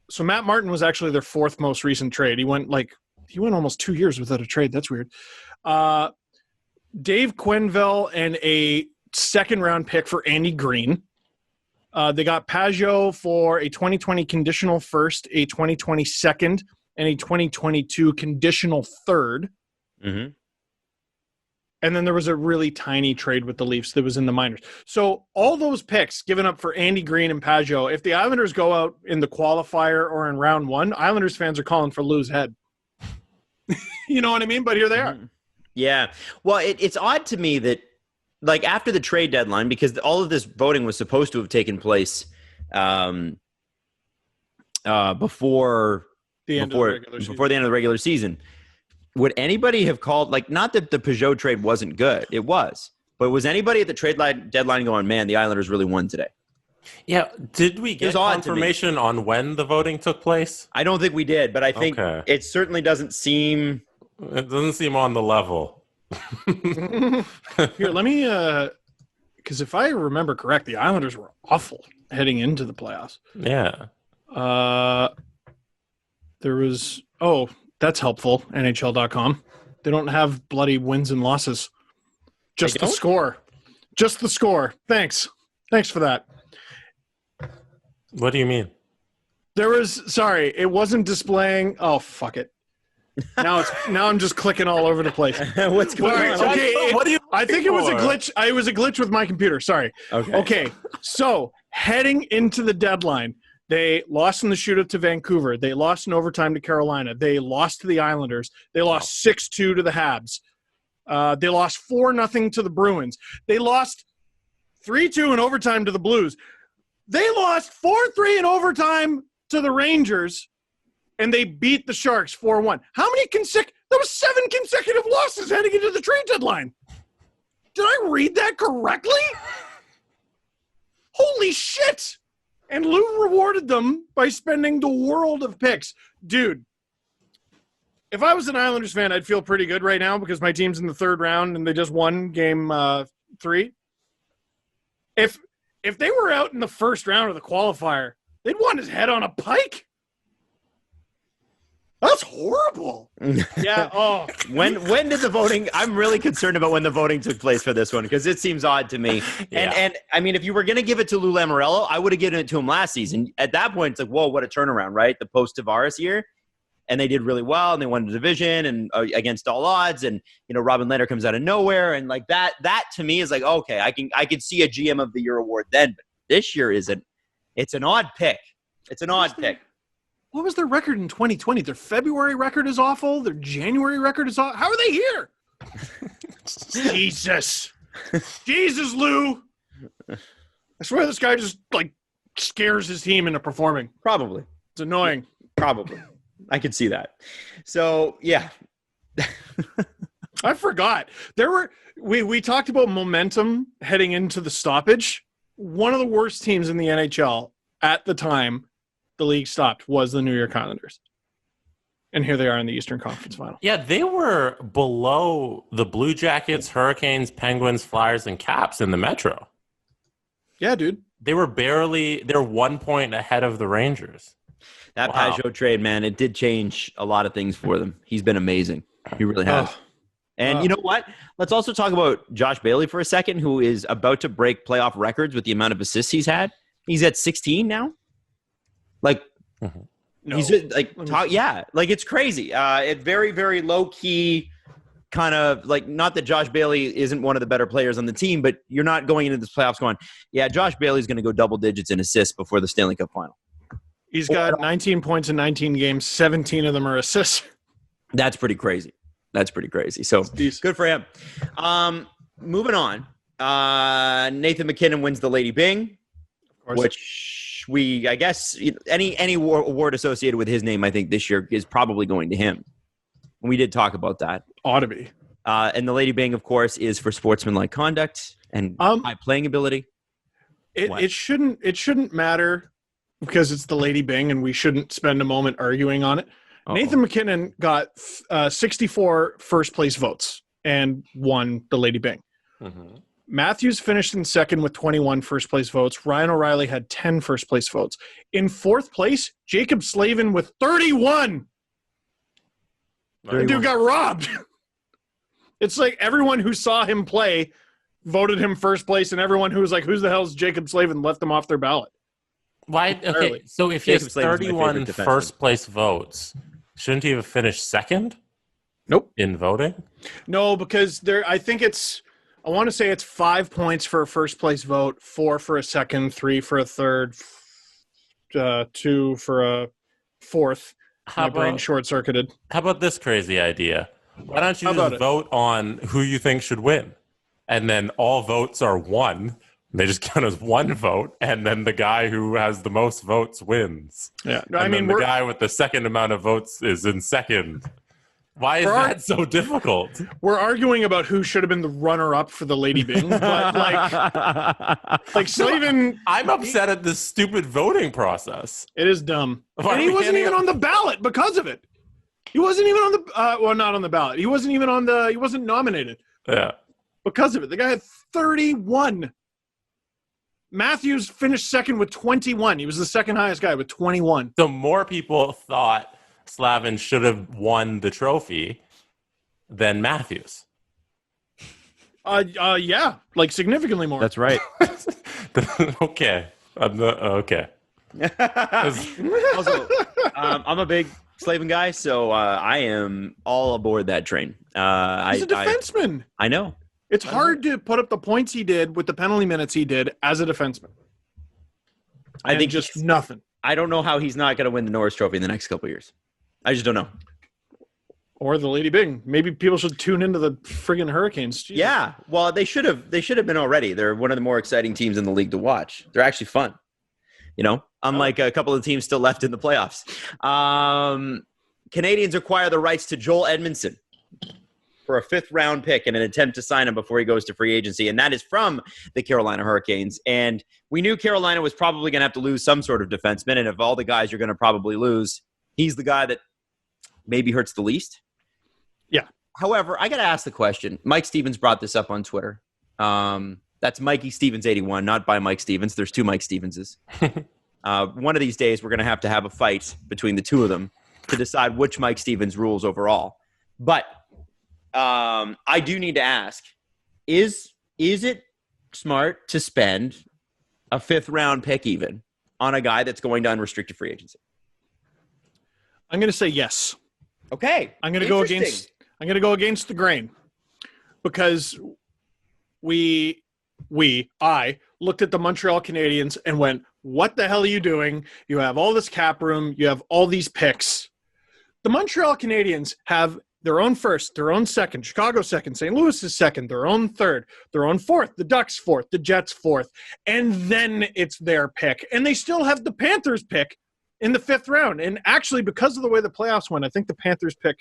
So Matt Martin was actually their fourth most recent trade. He went almost 2 years without a trade. That's weird. Dave Quenneville and a second round pick for Andy Green. They got Pajot for a 2020 conditional first, a 2020 second, and a 2022 conditional third. Mm-hmm. And then there was a really tiny trade with the Leafs that was in the minors. So all those picks given up for Andy Green and Pajot, if the Islanders go out in the qualifier or in round one, Islanders fans are calling for Lou's head. You know what I mean? But here they are. Yeah. Well, it's odd to me that, like, after the trade deadline, because all of this voting was supposed to have taken place before the end of the regular season. Would anybody have called, like, not that the Peugeot trade wasn't good, it was, but was anybody at the trade deadline going, man, the Islanders really won today? Yeah. Did we get confirmation on when the voting took place? I don't think we did, but I think it certainly doesn't seem. It doesn't seem on the level. Here, let me, because if I remember correct, the Islanders were awful heading into the playoffs. Yeah. There was, that's helpful, NHL.com. They don't have bloody wins and losses. Just the score. Just the score. Thanks for that. What do you mean? It wasn't displaying. Oh, fuck it. Now I'm just clicking all over the place. What's going on? Okay, what do you? I think it was a glitch. It was a glitch with my computer. Sorry. Okay. So heading into the deadline, they lost in the shootout to Vancouver. They lost in overtime to Carolina. They lost to the Islanders. They lost 6-2 to the Habs. They lost 4-0 to the Bruins. They lost 3-2 in overtime to the Blues. They lost 4-3 in overtime to the Rangers. And they beat the Sharks 4-1. How many there was 7 consecutive losses heading into the trade deadline. Did I read that correctly? Holy shit. And Lou rewarded them by spending the world of picks. Dude, if I was an Islanders fan, I'd feel pretty good right now because my team's in the third round and they just won game 3. If they were out in the first round of the qualifier, they'd want his head on a pike. That's horrible. Yeah. When did the voting? I'm really concerned about when the voting took place for this one because it seems odd to me. And I mean, if you were going to give it to Lou Lamoriello, I would have given it to him last season. At that point, it's like, whoa, what a turnaround, right? The post-Tavares year, and they did really well, and they won the division and against all odds. And Robin Lehner comes out of nowhere, and like that to me is like, okay, I can see a GM of the Year award then. But this year it's an odd pick. It's an odd pick. What was their record in 2020? Their February record is awful. Their January record is awful. How are they here? Jesus, Lou. I swear this guy just like scares his team into performing. Probably. It's annoying. Probably. I could see that. So, yeah. I forgot. We talked about momentum heading into the stoppage. One of the worst teams in the NHL at the time the league stopped was the New York Islanders. And here they are in the Eastern Conference Final. Yeah, they were below the Blue Jackets, Hurricanes, Penguins, Flyers, and Caps in the Metro. Yeah, dude. They're 1 point ahead of the Rangers. That Pajot trade, man, it did change a lot of things for them. He's been amazing. He really has. And you know what? Let's also talk about Josh Bailey for a second, who is about to break playoff records with the amount of assists he's had. He's at 16 now. Like, no. He's like, like it's crazy. It very, very low key, kind of like, not that Josh Bailey isn't one of the better players on the team, but you're not going into this playoffs going, yeah, Josh Bailey's going to go double digits in assists before the Stanley Cup final. He's got 19 points in 19 games. 17 of them are assists. That's pretty crazy. So good for him. Moving on. Nathan MacKinnon wins the Lady Byng, which I guess any award associated with his name, I think this year is probably going to him. We did talk about that. Ought to be. And the Lady Byng, of course, is for sportsmanlike conduct and high playing ability. It shouldn't matter because it's the Lady Byng and we shouldn't spend a moment arguing on it. Uh-oh. Nathan MacKinnon got 64 first place votes and won the Lady Byng. Mm-hmm. Matthews finished in second with 21 first place votes. Ryan O'Reilly had 10 first place votes. In fourth place, Jacob Slavin with 31. The dude got robbed. It's like everyone who saw him play voted him first place, and everyone who was like, who's the hell is Jacob Slavin, left him off their ballot. Why? Okay, so if he has 31 first place votes, shouldn't he have finished second? Nope. In voting? No, because I want to say it's 5 points for a first place vote, 4 for a second, 3 for a third, 2 for a fourth. My brain short-circuited. How about this crazy idea? Why don't you just vote on who you think should win? And then all votes are one. They just count as one vote, and then the guy who has the most votes wins. Yeah, the guy with the second amount of votes is in second. Why is that so difficult? We're arguing about who should have been the runner-up for the Lady Byng, but like Slavin. I'm upset at this stupid voting process. It is dumb, and he wasn't even on the ballot because of it. He wasn't even on the not on the ballot. He wasn't even on the. He wasn't nominated. Yeah, because of it. The guy had 31. Matthews finished second with 21. He was the second highest guy with 21. So more people thought Slavin should have won the trophy than Matthews. Yeah, like significantly more. That's right. Okay. Okay. Also, I'm a big Slavin guy, so I am all aboard that train. He's a defenseman. I know. It's hard to put up the points he did with the penalty minutes he did as a defenseman. I think just nothing. I don't know how he's not going to win the Norris Trophy in the next couple of years. I just don't know. Or the Lady Byng. Maybe people should tune into the friggin' Hurricanes. Jesus. Yeah, well, they should have been already. They're one of the more exciting teams in the league to watch. They're actually fun, unlike a couple of teams still left in the playoffs. Canadiens acquire the rights to Joel Edmundson for a 5th-round pick in an attempt to sign him before he goes to free agency, and that is from the Carolina Hurricanes. And we knew Carolina was probably going to have to lose some sort of defenseman, and of all the guys you're going to probably lose, he's the guy that maybe hurts the least. Yeah. However, I got to ask the question. Mike Stevens brought this up on Twitter. That's Mikey Stevens 81, not by Mike Stevens. There's 2 Mike Stevenses. One of these days, we're going to have a fight between the 2 of them to decide which Mike Stevens rules overall. But I do need to ask, is it smart to spend a 5th-round pick even on a guy that's going to unrestricted free agency? I'm going to say yes. Okay. I'm going to go against the grain because I looked at the Montreal Canadiens and went, what the hell are you doing? You have all this cap room. You have all these picks. The Montreal Canadiens have their own first, their own second, Chicago second, St. Louis is second, their own third, their own fourth, the Ducks fourth, the Jets fourth, and then it's their pick. And they still have the Panthers pick in the 5th round. And actually, because of the way the playoffs went, I think the Panthers pick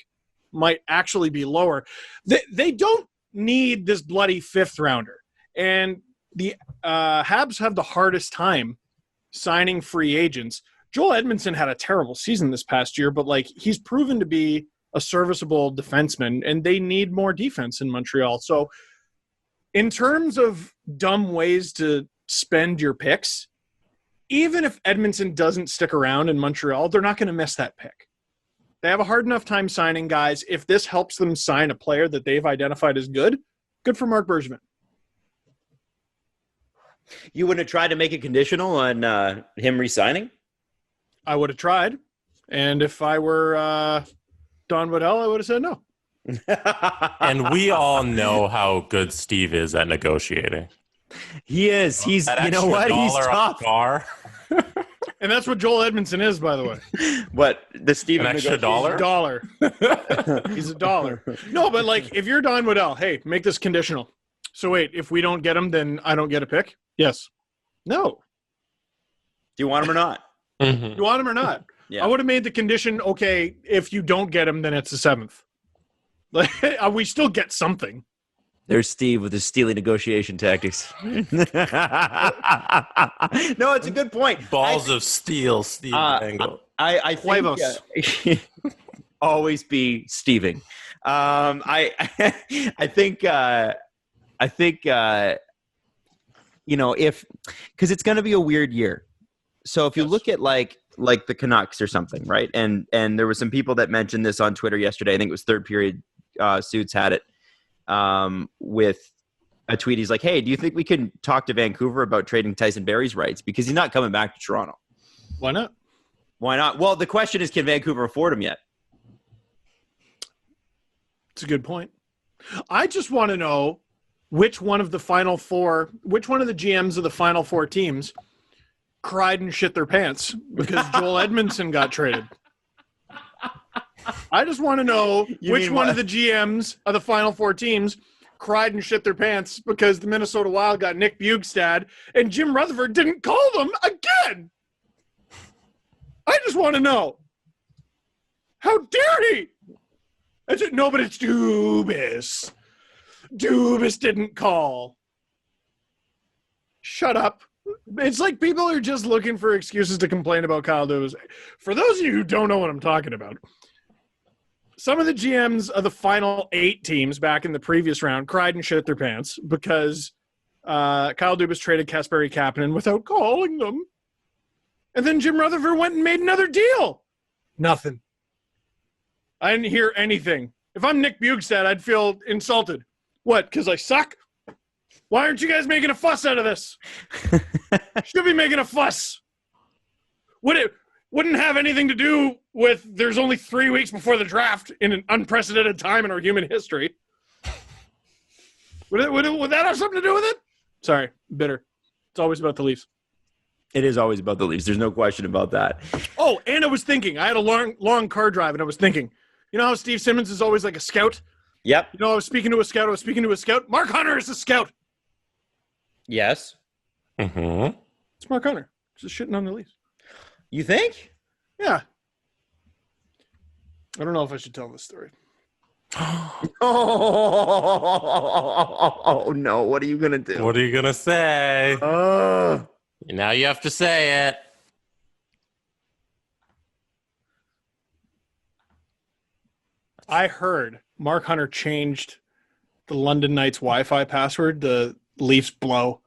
might actually be lower. They don't need this bloody 5th rounder. And the Habs have the hardest time signing free agents. Joel Edmundson had a terrible season this past year, but like he's proven to be a serviceable defenseman, and they need more defense in Montreal. So in terms of dumb ways to spend your picks, even if Edmundson doesn't stick around in Montreal, they're not going to miss that pick. They have a hard enough time signing guys. If this helps them sign a player that they've identified as good for Marc Bergevin. You wouldn't have tried to make it conditional on him re-signing? I would have tried. And if I were Don Waddell, I would have said no. And we all know how good Steve is at negotiating. He is. He's, you know what? He's tough. And that's what Joel Edmundson is, by the way. What? The Steve An extra dollar? Dollar. He's a dollar. No, but like if you're Don Waddell, hey, make this conditional. So wait, if we don't get him, then I don't get a pick? Yes. No. Do you want him or not? Mm-hmm. You want him or not? Yeah. I would have made the condition, okay, if you don't get him, then it's the 7th. Like, we still get something. There's Steve with his steely negotiation tactics. No, it's a good point. Balls of steel, Steve Dangle. I think always be Steving. I think you know, because it's going to be a weird year. So if you look at like the Canucks or something, right? And there were some people that mentioned this on Twitter yesterday. I think it was Third Period Suits had it with a tweet. He's like, hey, do you think we can talk to Vancouver about trading Tyson Barrie's rights? Because he's not coming back to Toronto. Why not? Why not? Well, the question is, can Vancouver afford him yet? It's a good point. I just want to know which one of the GMs of the Final Four teams cried and shit their pants because Joel Edmundson got traded. I just want to know which one of the GMs of the Final Four teams cried and shit their pants because the Minnesota Wild got Nick Bjugstad and Jim Rutherford didn't call them again. I just want to know. How dare he? No, but it's Dubas. Dubas didn't call. Shut up. It's like people are just looking for excuses to complain about Kyle Dubas. For those of you who don't know what I'm talking about, some of the GMs of the final 8 teams back in the previous round cried and shit their pants because Kyle Dubas traded Kasperi Kapanen without calling them. And then Jim Rutherford went and made another deal. Nothing. I didn't hear anything. If I'm Nick Bjugstad, I'd feel insulted. What, because I suck? Why aren't you guys making a fuss out of this? Should be making a fuss. Wouldn't have anything to do with there's only 3 weeks before the draft in an unprecedented time in our human history. Would that have something to do with it? Sorry, bitter. It's always about the Leafs. It is always about the Leafs. There's no question about that. Oh, and I was thinking. I had a long car drive, and I was thinking. You know how Steve Simmons is always like a scout? Yep. You know, I was speaking to a scout. Mark Hunter is a scout. Yes. Mm-hmm. It's Mark Hunter. Just shitting on the Leafs. You think? Yeah. I don't know if I should tell this story. Oh, no. What are you going to do? What are you going to say? Now you have to say it. I heard Mark Hunter changed the London Knights Wi-Fi password to Leafs blow.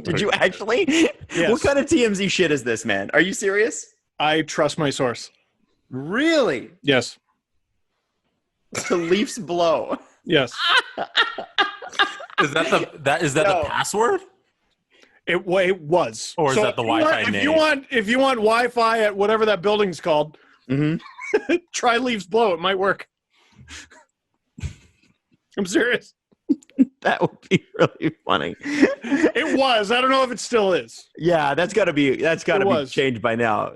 Did you actually? Yes. What kind of TMZ shit is this, man? Are you serious? I trust my source. Really? Yes. The Leafs blow. Yes. Is that the password? It was. Or is that the Wi-Fi name? If you want Wi-Fi at whatever that building's called, try Leafs blow. It might work. I'm serious. That would be really funny. It was. I don't know if it still is. Yeah, that's got to be changed by now.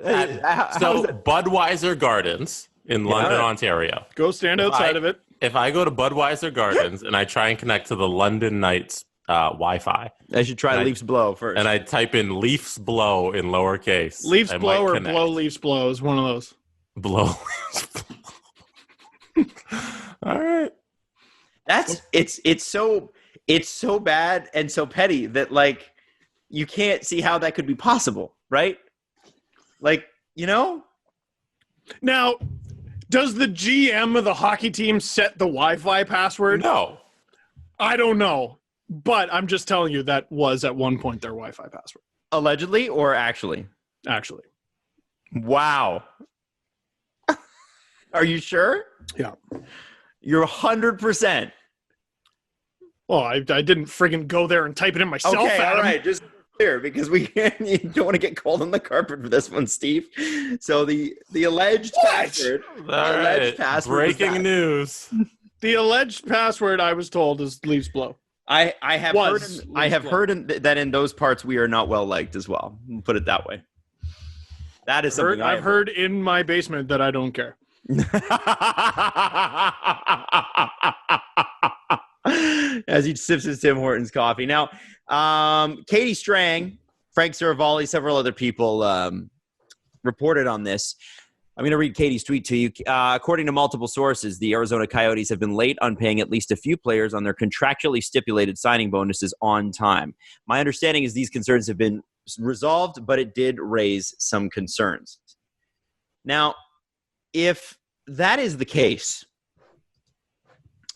So Budweiser Gardens in London, Ontario. Go stand outside of it. If I go to Budweiser Gardens and I try and connect to the London Knights Wi-Fi, I should try Leafs Blow first. And I type in Leafs Blow in lowercase. Leafs Blow or Blow Leafs Blow is one of those. Blow. All right. It's so bad and so petty that like you can't see how that could be possible, right? Like, you know? Now, does the GM of the hockey team set the Wi-Fi password? No. I don't know. But I'm just telling you that was at one point their Wi-Fi password. Allegedly or actually? Actually. Wow. Are you sure? Yeah. You're 100%. Well, I didn't friggin' go there and type it in myself. Okay, Adam. all right. Just clear because you don't want to get called on the carpet for this one, Steve. So the alleged password. Breaking news. The alleged password I was told is Leafs Blow. I have heard that in those parts we are not well liked as well. We'll put it that way. That is something I've heard in my basement that I don't care. As he sips his Tim Hortons coffee. Now, Katie Strang, Frank Saravalli, several other people reported on this. I'm going to read Katie's tweet to you. According to multiple sources, the Arizona Coyotes have been late on paying at least a few players on their contractually stipulated signing bonuses on time. My understanding is these concerns have been resolved, but it did raise some concerns. Now, if that is the case,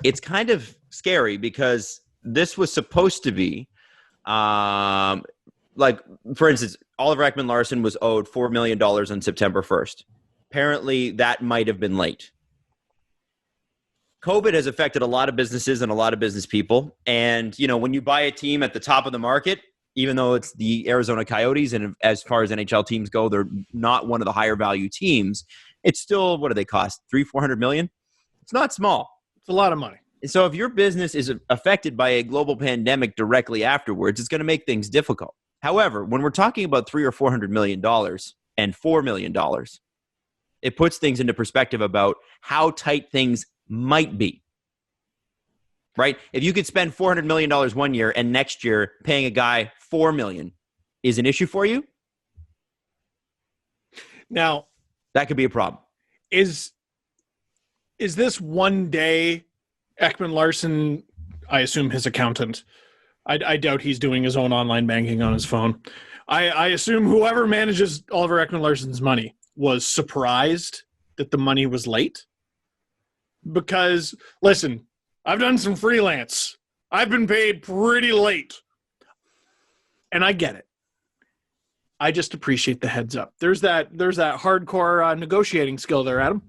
it's kind of scary because this was supposed to be, like, for instance, Oliver Ekman-Larsson was owed $4 million on September 1st. Apparently, that might have been late. COVID has affected a lot of businesses and a lot of business people. And, you know, when you buy a team at the top of the market, even though it's the Arizona Coyotes, and as far as NHL teams go, they're not one of the higher value teams, it's still, what do they cost? $300-400 million? It's not small. It's a lot of money. So if your business is affected by a global pandemic directly afterwards, it's going to make things difficult. However, when we're talking about $300 or $400 million and $4 million, it puts things into perspective about how tight things might be. Right? If you could spend $400 million one year and next year paying a guy $4 million is an issue for you, now that could be a problem. Is this one day Ekman-Larsson, I assume his accountant, I doubt he's doing his own online banking on his phone. I assume whoever manages Oliver Ekman-Larsson's money was surprised that the money was late. Because, listen, I've done some freelance. I've been paid pretty late. And I get it. I just appreciate the heads up. There's that hardcore negotiating skill there, Adam.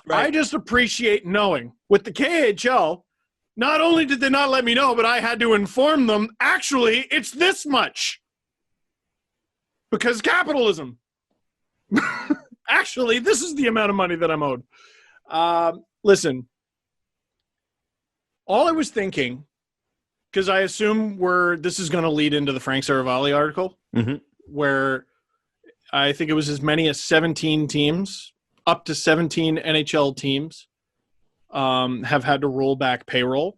Right. I just appreciate knowing. With the KHL, not only did they not let me know, but I had to inform them, actually, it's this much. Because capitalism. Actually, this is the amount of money that I'm owed. Listen, all I was thinking, because I assume this is going to lead into the Frank Saravalli article, where I think it was as many as 17 teams, up to 17 NHL teams, have had to roll back payroll.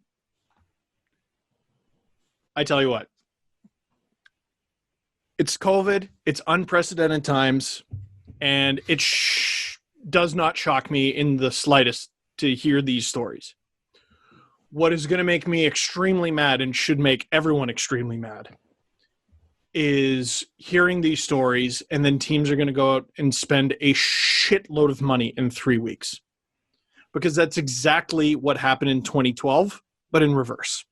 I tell you what, it's COVID, it's unprecedented times, and it does not shock me in the slightest to hear these stories. What is going to make me extremely mad and should make everyone extremely mad is hearing these stories, and then teams are going to go out and spend a shitload of money in 3 weeks. Because that's exactly what happened in 2012, but in reverse.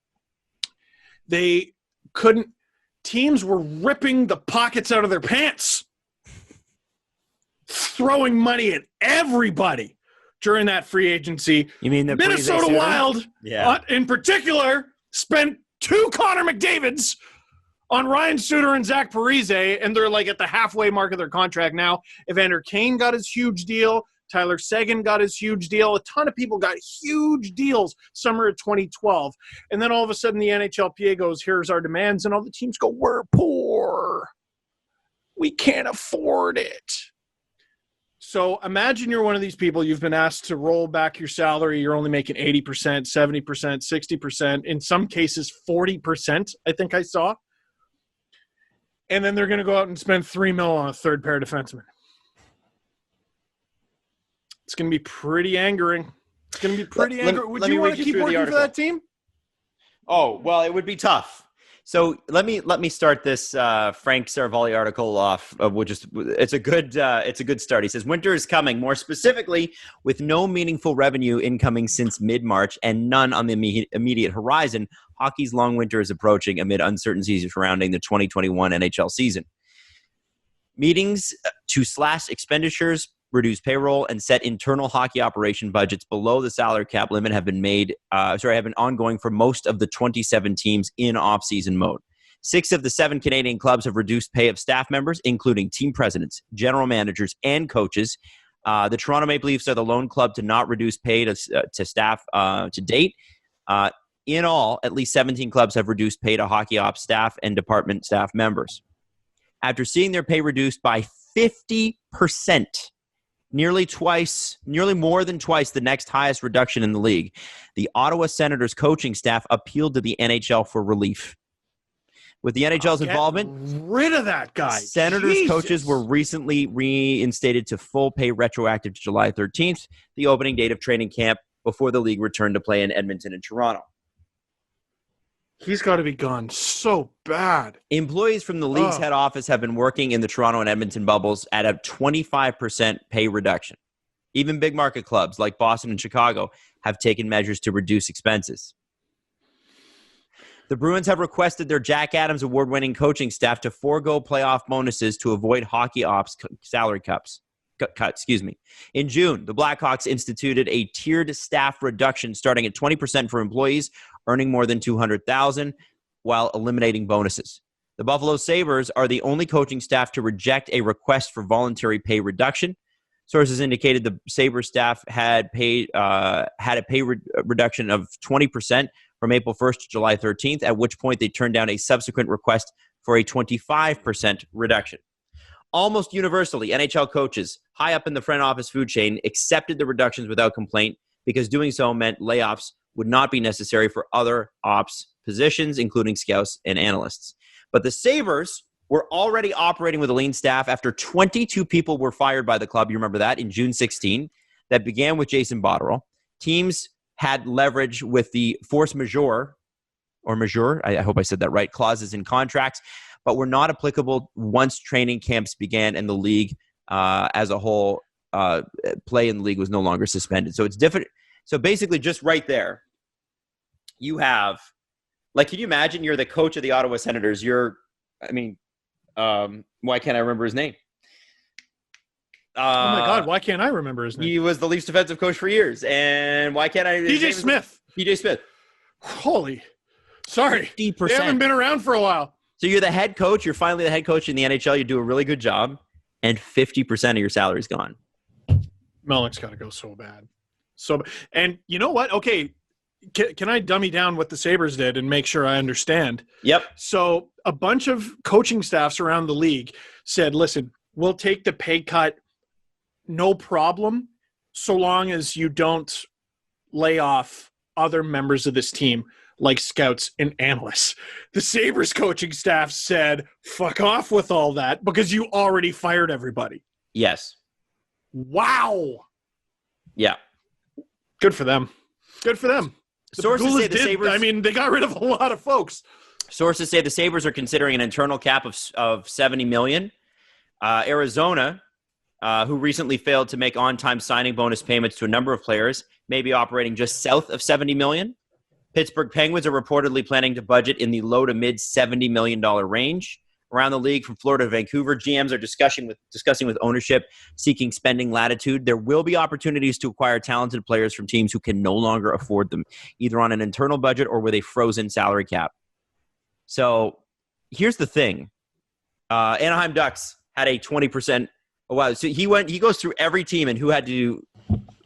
Teams were ripping the pockets out of their pants, throwing money at everybody during that free agency. You mean the Minnesota Wild, in particular, spent 2 Connor McDavids on Ryan Suter and Zach Parise, and they're like at the halfway mark of their contract now. Evander Kane got his huge deal. Tyler Seguin got his huge deal. A ton of people got huge deals summer of 2012. And then all of a sudden the NHLPA goes, here's our demands. And all the teams go, we're poor. We can't afford it. So imagine you're one of these people. You've been asked to roll back your salary. You're only making 80%, 70%, 60%, in some cases 40%, I think I saw. And then they're going to go out and spend $3 million on a third pair of defensemen. It's going to be pretty angering. It's going to be pretty angering. Would you want to keep working for that team? Oh, well, it would be tough. So let me start this Frank Saravalli article off. It's a good start. He says winter is coming. More specifically, with no meaningful revenue incoming since mid-March and none on the immediate horizon, hockey's long winter is approaching amid uncertainties surrounding the 2021 NHL season. Meetings to slash expenditures, reduce payroll, and set internal hockey operation budgets below the salary cap limit have been ongoing for most of the 27 teams in off-season mode. 6 of the 7 Canadian clubs have reduced pay of staff members, including team presidents, general managers, and coaches. The Toronto Maple Leafs are the lone club to not reduce pay to staff to date. In all, at least 17 clubs have reduced pay to hockey ops staff and department staff members. After seeing their pay reduced by 50%, nearly more than twice the next highest reduction in the league, the Ottawa Senators coaching staff appealed to the NHL for relief. With the NHL's involvement, rid of that guy. Senators coaches were recently reinstated to full pay retroactive to July 13th, the opening date of training camp, before the league returned to play in Edmonton and Toronto. He's got to be gone so bad. Employees from the league's head office have been working in the Toronto and Edmonton bubbles at a 25% pay reduction. Even big market clubs like Boston and Chicago have taken measures to reduce expenses. The Bruins have requested their Jack Adams award-winning coaching staff to forego playoff bonuses to avoid hockey ops salary cuts. In June, the Blackhawks instituted a tiered staff reduction starting at 20% for employees earning more than $200,000 while eliminating bonuses. The Buffalo Sabres are the only coaching staff to reject a request for voluntary pay reduction. Sources indicated the Sabres staff had a pay reduction of 20% from April 1st to July 13th, at which point they turned down a subsequent request for a 25% reduction. Almost universally, NHL coaches high up in the front office food chain accepted the reductions without complaint because doing so meant layoffs would not be necessary for other ops positions, including scouts and analysts. But the Sabres were already operating with a lean staff after 22 people were fired by the club. You remember that in June 16. That began with Jason Botterill. Teams had leverage with the force majeure, I hope I said that right, clauses in contracts, but were not applicable once training camps began and the league as a whole, play in the league was no longer suspended. So it's different. So basically just right there, you have, like, can you imagine you're the coach of the Ottawa Senators? Why can't I remember his name? Oh my God, why can't I remember his name? He was the Leafs defensive coach for years. And why can't I? PJ Smith. PJ Smith. Holy, sorry. 50%. They haven't been around for a while. So you're the head coach. You're finally the head coach in the NHL. You do a really good job. And 50% of your salary is gone. Melnick's got to go so bad. And you know what? Okay, can I dummy down what the Sabres did and make sure I understand? Yep. So a bunch of coaching staffs around the league said, listen, we'll take the pay cut, no problem, so long as you don't lay off other members of this team like scouts and analysts. The Sabres coaching staff said, fuck off with all that because you already fired everybody. Yes. Wow. Yeah. Good for them. Good for them. Sources say the Sabres... they got rid of a lot of folks. Sources say the Sabres are considering an internal cap of $70 million. Arizona, who recently failed to make on-time signing bonus payments to a number of players, may be operating just south of $70 million. Pittsburgh Penguins are reportedly planning to budget in the low to mid $70 million range. Around the league, from Florida to Vancouver, GMs are discussing with ownership, seeking spending latitude. There will be opportunities to acquire talented players from teams who can no longer afford them, either on an internal budget or with a frozen salary cap. So here's the thing. Anaheim Ducks had a 20% Oh, wow. So he goes through every team and who had to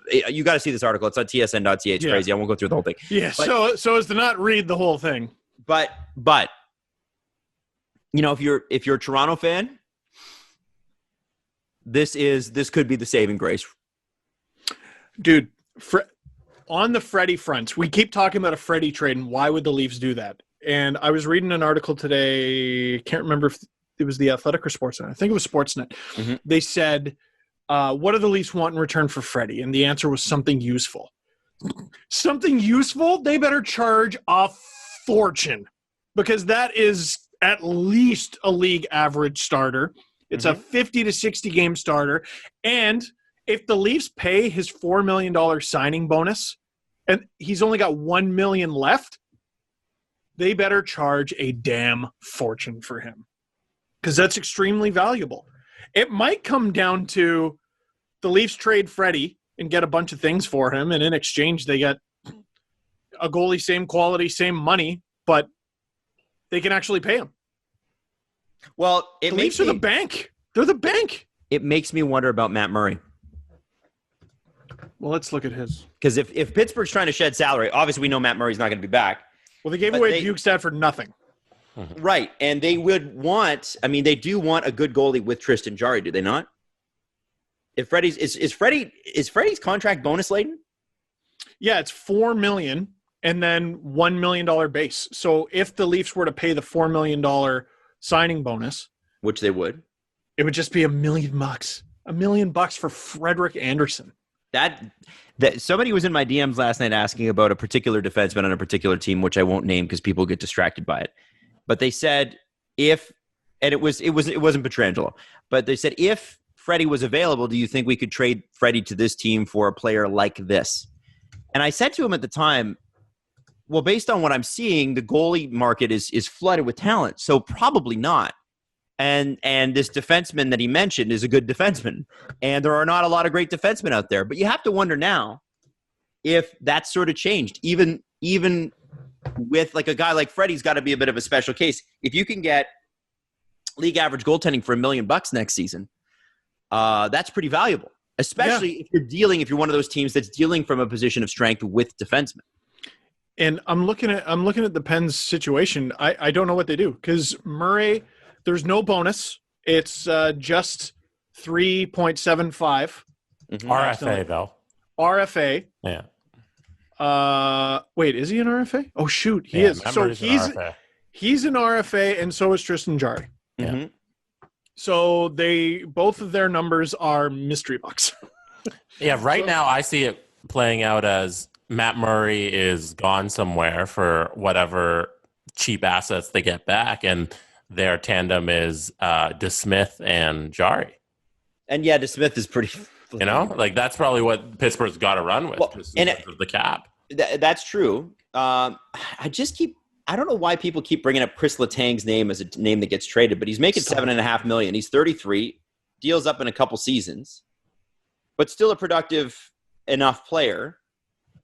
you got to see this article. It's on tsn.ca. It's crazy. I won't go through the whole thing. Yeah. But, so as to not read the whole thing. But if you're a Toronto fan, this could be the saving grace. Dude, on the Freddie front, we keep talking about a Freddie trade and why would the Leafs do that? And I was reading an article today. Can't remember if it was The Athletic or Sportsnet. I think it was Sportsnet. Mm-hmm. They said, what do the Leafs want in return for Freddie? And the answer was something useful. Something useful? They better charge a fortune because that is at least a league average starter. It's a 50 to 60 game starter. And if the Leafs pay his $4 million signing bonus and he's only got $1 million left, they better charge a damn fortune for him because that's extremely valuable. It might come down to the Leafs trade Freddie and get a bunch of things for him, and in exchange they get a goalie, same quality, same money, but they can actually pay him. Well, the Leafs are the bank. They're the bank. It makes me wonder about Matt Murray. Well, let's look at his. Because if Pittsburgh's trying to shed salary, obviously we know Matt Murray's not going to be back. Well, they gave away Bukestad for nothing. Right, and they would want. I mean, they do want a good goalie with Tristan Jarry, do they not? If Freddie's is Freddie's contract bonus laden? Yeah, it's $4 million and then $1 million base. So if the Leafs were to pay the $4 million signing bonus, which they would, it would just be $1 million. $1 million for Frederik Andersen. That somebody was in my DMs last night asking about a particular defenseman on a particular team, which I won't name because people get distracted by it. But they said it wasn't Pietrangelo, but they said if Freddie was available, do you think we could trade Freddie to this team for a player like this? And I said to him at the time, well, based on what I'm seeing, the goalie market is flooded with talent, so probably not. And this defenseman that he mentioned is a good defenseman. And there are not a lot of great defensemen out there. But you have to wonder now if that's sort of changed. Even with like a guy like Freddie's got to be a bit of a special case. If you can get league average goaltending for $1 million next season, that's pretty valuable. Especially if you're one of those teams that's dealing from a position of strength with defensemen. And I'm looking at the Pens situation. I don't know what they do because Murray. There's no bonus. It's just 3.75. RFA, though. RFA. Yeah. Wait, is he an RFA? Oh, shoot. He is. So he's an RFA, and so is Tristan Jarry. Yeah. Mm-hmm. So both of their numbers are mystery box. Yeah, now I see it playing out as Matt Murray is gone somewhere for whatever cheap assets they get back, and their tandem is DeSmith and Jarry. And yeah, DeSmith is pretty... that's probably what Pittsburgh's got to run with. The cap. That's true. I don't know why people keep bringing up Chris Letang's name as a name that gets traded, but he's making $7.5 million. He's 33, deals up in a couple seasons, but still a productive enough player.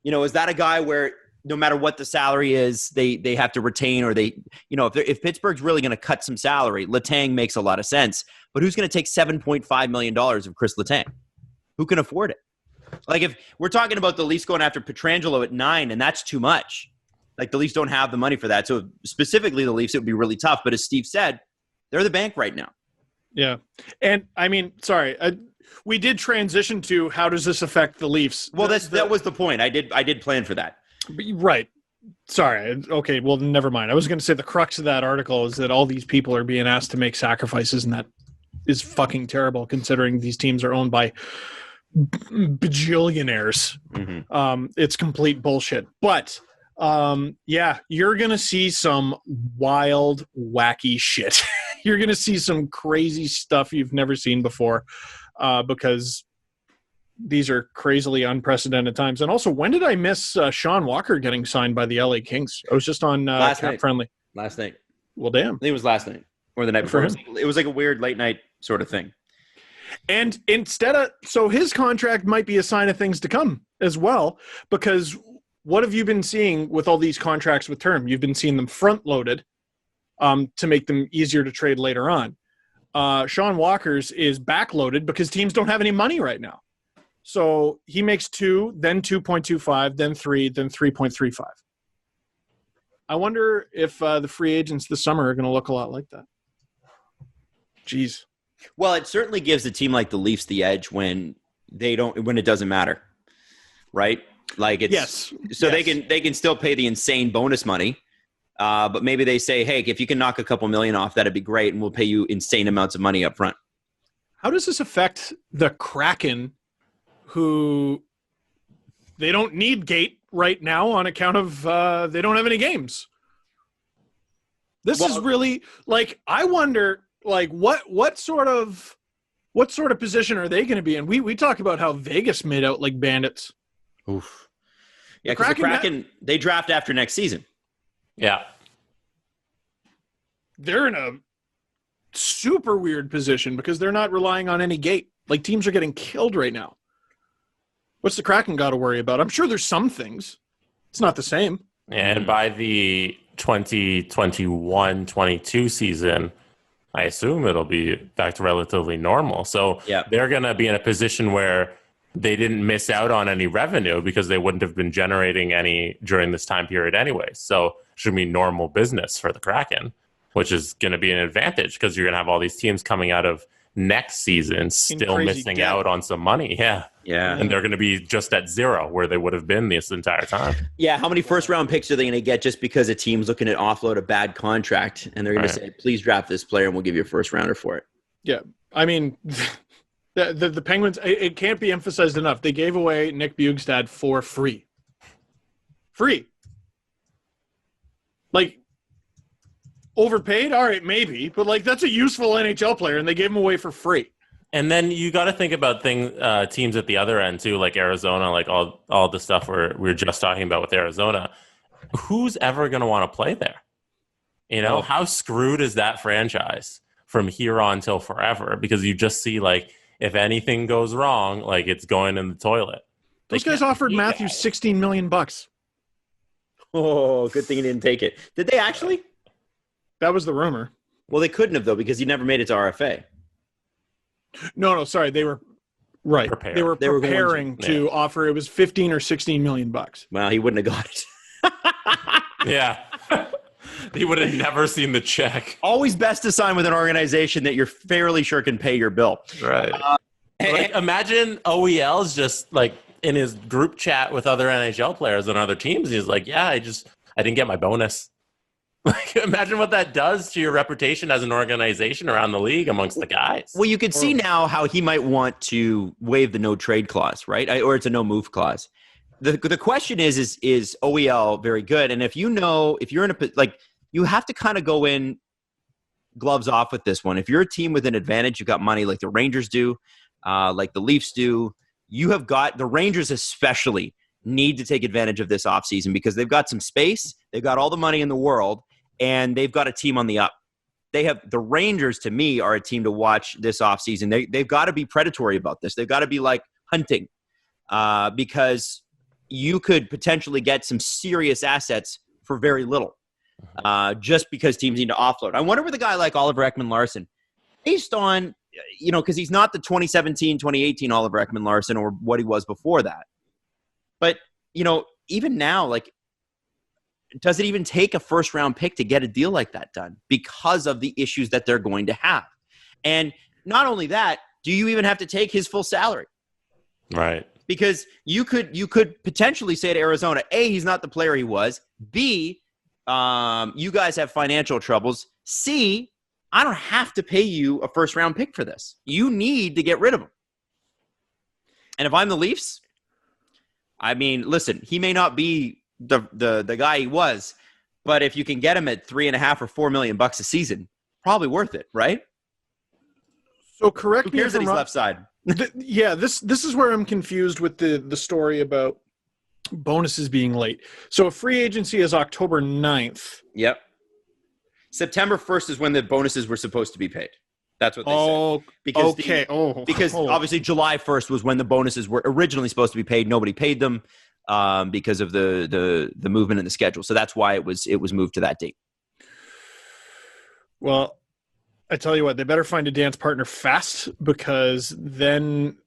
Is that a guy where no matter what the salary is, they have to retain, or if Pittsburgh's really going to cut some salary, Letang makes a lot of sense. But who's going to take $7.5 million of Chris Letang? Who can afford it? Like if we're talking about the Leafs going after Pietrangelo at 9, and that's too much. Like the Leafs don't have the money for that. So specifically the Leafs, it would be really tough. But as Steve said, they're the bank right now. Yeah. And I mean, sorry, we did transition to how does this affect the Leafs? Well, that was the point. I did plan for that. Right. Sorry. Okay. Well, never mind. I was going to say the crux of that article is that all these people are being asked to make sacrifices, and that is fucking terrible considering these teams are owned by bajillionaires. Mm-hmm. It's complete bullshit. But you're going to see some wild, wacky shit. You're going to see some crazy stuff you've never seen before because these are crazily unprecedented times. And also, when did I miss Sean Walker getting signed by the LA Kings? I was just on Cap Friendly. Last night. Well, damn. I think it was last night or the night before. It was like a weird late night sort of thing. And so his contract might be a sign of things to come as well, because what have you been seeing with all these contracts with term? You've been seeing them front loaded to make them easier to trade later on. Sean Walker's is backloaded because teams don't have any money right now. So he makes 2, then 2.25, then 3, then 3.35. I wonder if the free agents this summer are going to look a lot like that. Jeez. Well, it certainly gives a team like the Leafs the edge when it doesn't matter, right? Like it's yes. So they can still pay the insane bonus money, but maybe they say, hey, if you can knock a couple million off, that'd be great, and we'll pay you insane amounts of money up front. How does this affect the Kraken, who they don't need Gate right now on account of they don't have any games? This is really I wonder what sort of position are they going to be in? We talk about how Vegas made out like bandits. Oof. Yeah, because the Kraken they draft after next season. Yeah. They're in a super weird position because they're not relying on any Gate. Like, teams are getting killed right now. What's the Kraken got to worry about? I'm sure there's some things. It's not the same. And by the 2021-22 season, I assume it'll be back to relatively normal. So they're going to be in a position where they didn't miss out on any revenue because they wouldn't have been generating any during this time period anyway. So it should be normal business for the Kraken, which is going to be an advantage because you're going to have all these teams coming out of next season still missing out on some money. Yeah. And they're going to be just at zero where they would have been this entire time. Yeah. How many first round picks are they going to get just because a team's looking to offload a bad contract and they're going to say, please draft this player and we'll give you a first rounder for it? Yeah. I mean, the Penguins, it can't be emphasized enough. They gave away Nick Bjugstad for free. Free. Overpaid? All right, maybe. But, that's a useful NHL player, and they gave him away for free. And then you got to think about teams at the other end, too, like Arizona, like all the stuff we were just talking about with Arizona. Who's ever going to want to play there? How screwed is that franchise from here on till forever? Because you just see, if anything goes wrong, it's going in the toilet. Those guys offered Matthews $16 million. Oh, good thing he didn't take it. Did they actually? That was the rumor. Well, they couldn't have, though, because he never made it to RFA. No, sorry. They were right. Prepared. They were preparing to offer. It was $15 or $16 million. Well, he wouldn't have got it. Yeah. He would have never seen the check. Always best to sign with an organization that you're fairly sure can pay your bill. Right. Imagine OEL's just in his group chat with other NHL players and other teams. He's like, yeah, I didn't get my bonus. Imagine what that does to your reputation as an organization around the league amongst the guys. Well, you could see now how he might want to waive the no trade clause, right? Or it's a no move clause. The question is OEL very good? And if you're in a you have to kind of go in gloves off with this one. If you're a team with an advantage, you've got money like the Rangers do, like the Leafs do. You have got the Rangers especially need to take advantage of this offseason because they've got some space, they've got all the money in the world, and they've got a team on the up. The Rangers, to me, are a team to watch this offseason. They've got to be predatory about this. They've got to be hunting because you could potentially get some serious assets for very little just because teams need to offload. I wonder with a guy like Oliver Ekman-Larsson, based on, because he's not the 2017, 2018 Oliver Ekman-Larsson or what he was before that. But, even now, does it even take a first-round pick to get a deal like that done because of the issues that they're going to have? And not only that, do you even have to take his full salary? Right. Because you could potentially say to Arizona, A, he's not the player he was. B, you guys have financial troubles. C, I don't have to pay you a first-round pick for this. You need to get rid of him. And if I'm the Leafs, I mean, listen, he may not be the guy he was, but if you can get him at $3.5 or $4 million a season, probably worth it, right? So correct Who cares me that he's left side? This is where I'm confused with the story about bonuses being late. So free agency is October 9th. Yep. September 1st is when the bonuses were supposed to be paid. That's what they said. Because obviously July 1st was when the bonuses were originally supposed to be paid. Nobody paid them because of the movement in the schedule. So that's why it was moved to that date. Well, I tell you what, they better find a dance partner fast, because then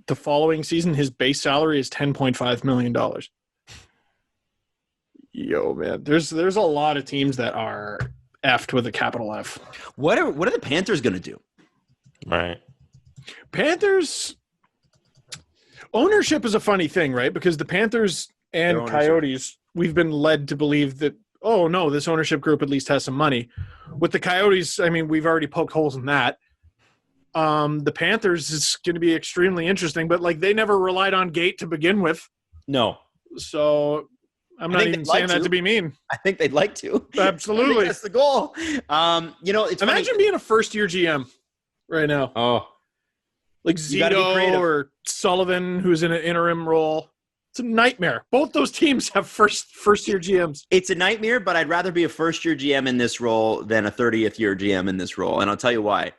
the following season, his base salary is $10.5 million. Yo, man, there's a lot of teams that are effed with a capital F. What are the Panthers going to do? Right. Panthers ownership is a funny thing, right? Because the Panthers and Coyotes, we've been led to believe that, oh no, this ownership group at least has some money. With the Coyotes, I mean, we've already poked holes in that. The Panthers is going to be extremely interesting, but like they never relied on Gate to begin with. No. So I'm not even saying that to be mean. I think they'd like to. Absolutely. That's the goal. It's imagine funny. being a first-year GM right now. Oh, like Zito or Sullivan, who's in an interim role. It's a nightmare. Both those teams have first-year GMs. It's a nightmare, but I'd rather be a first-year GM in this role than a 30th-year GM in this role, and I'll tell you why.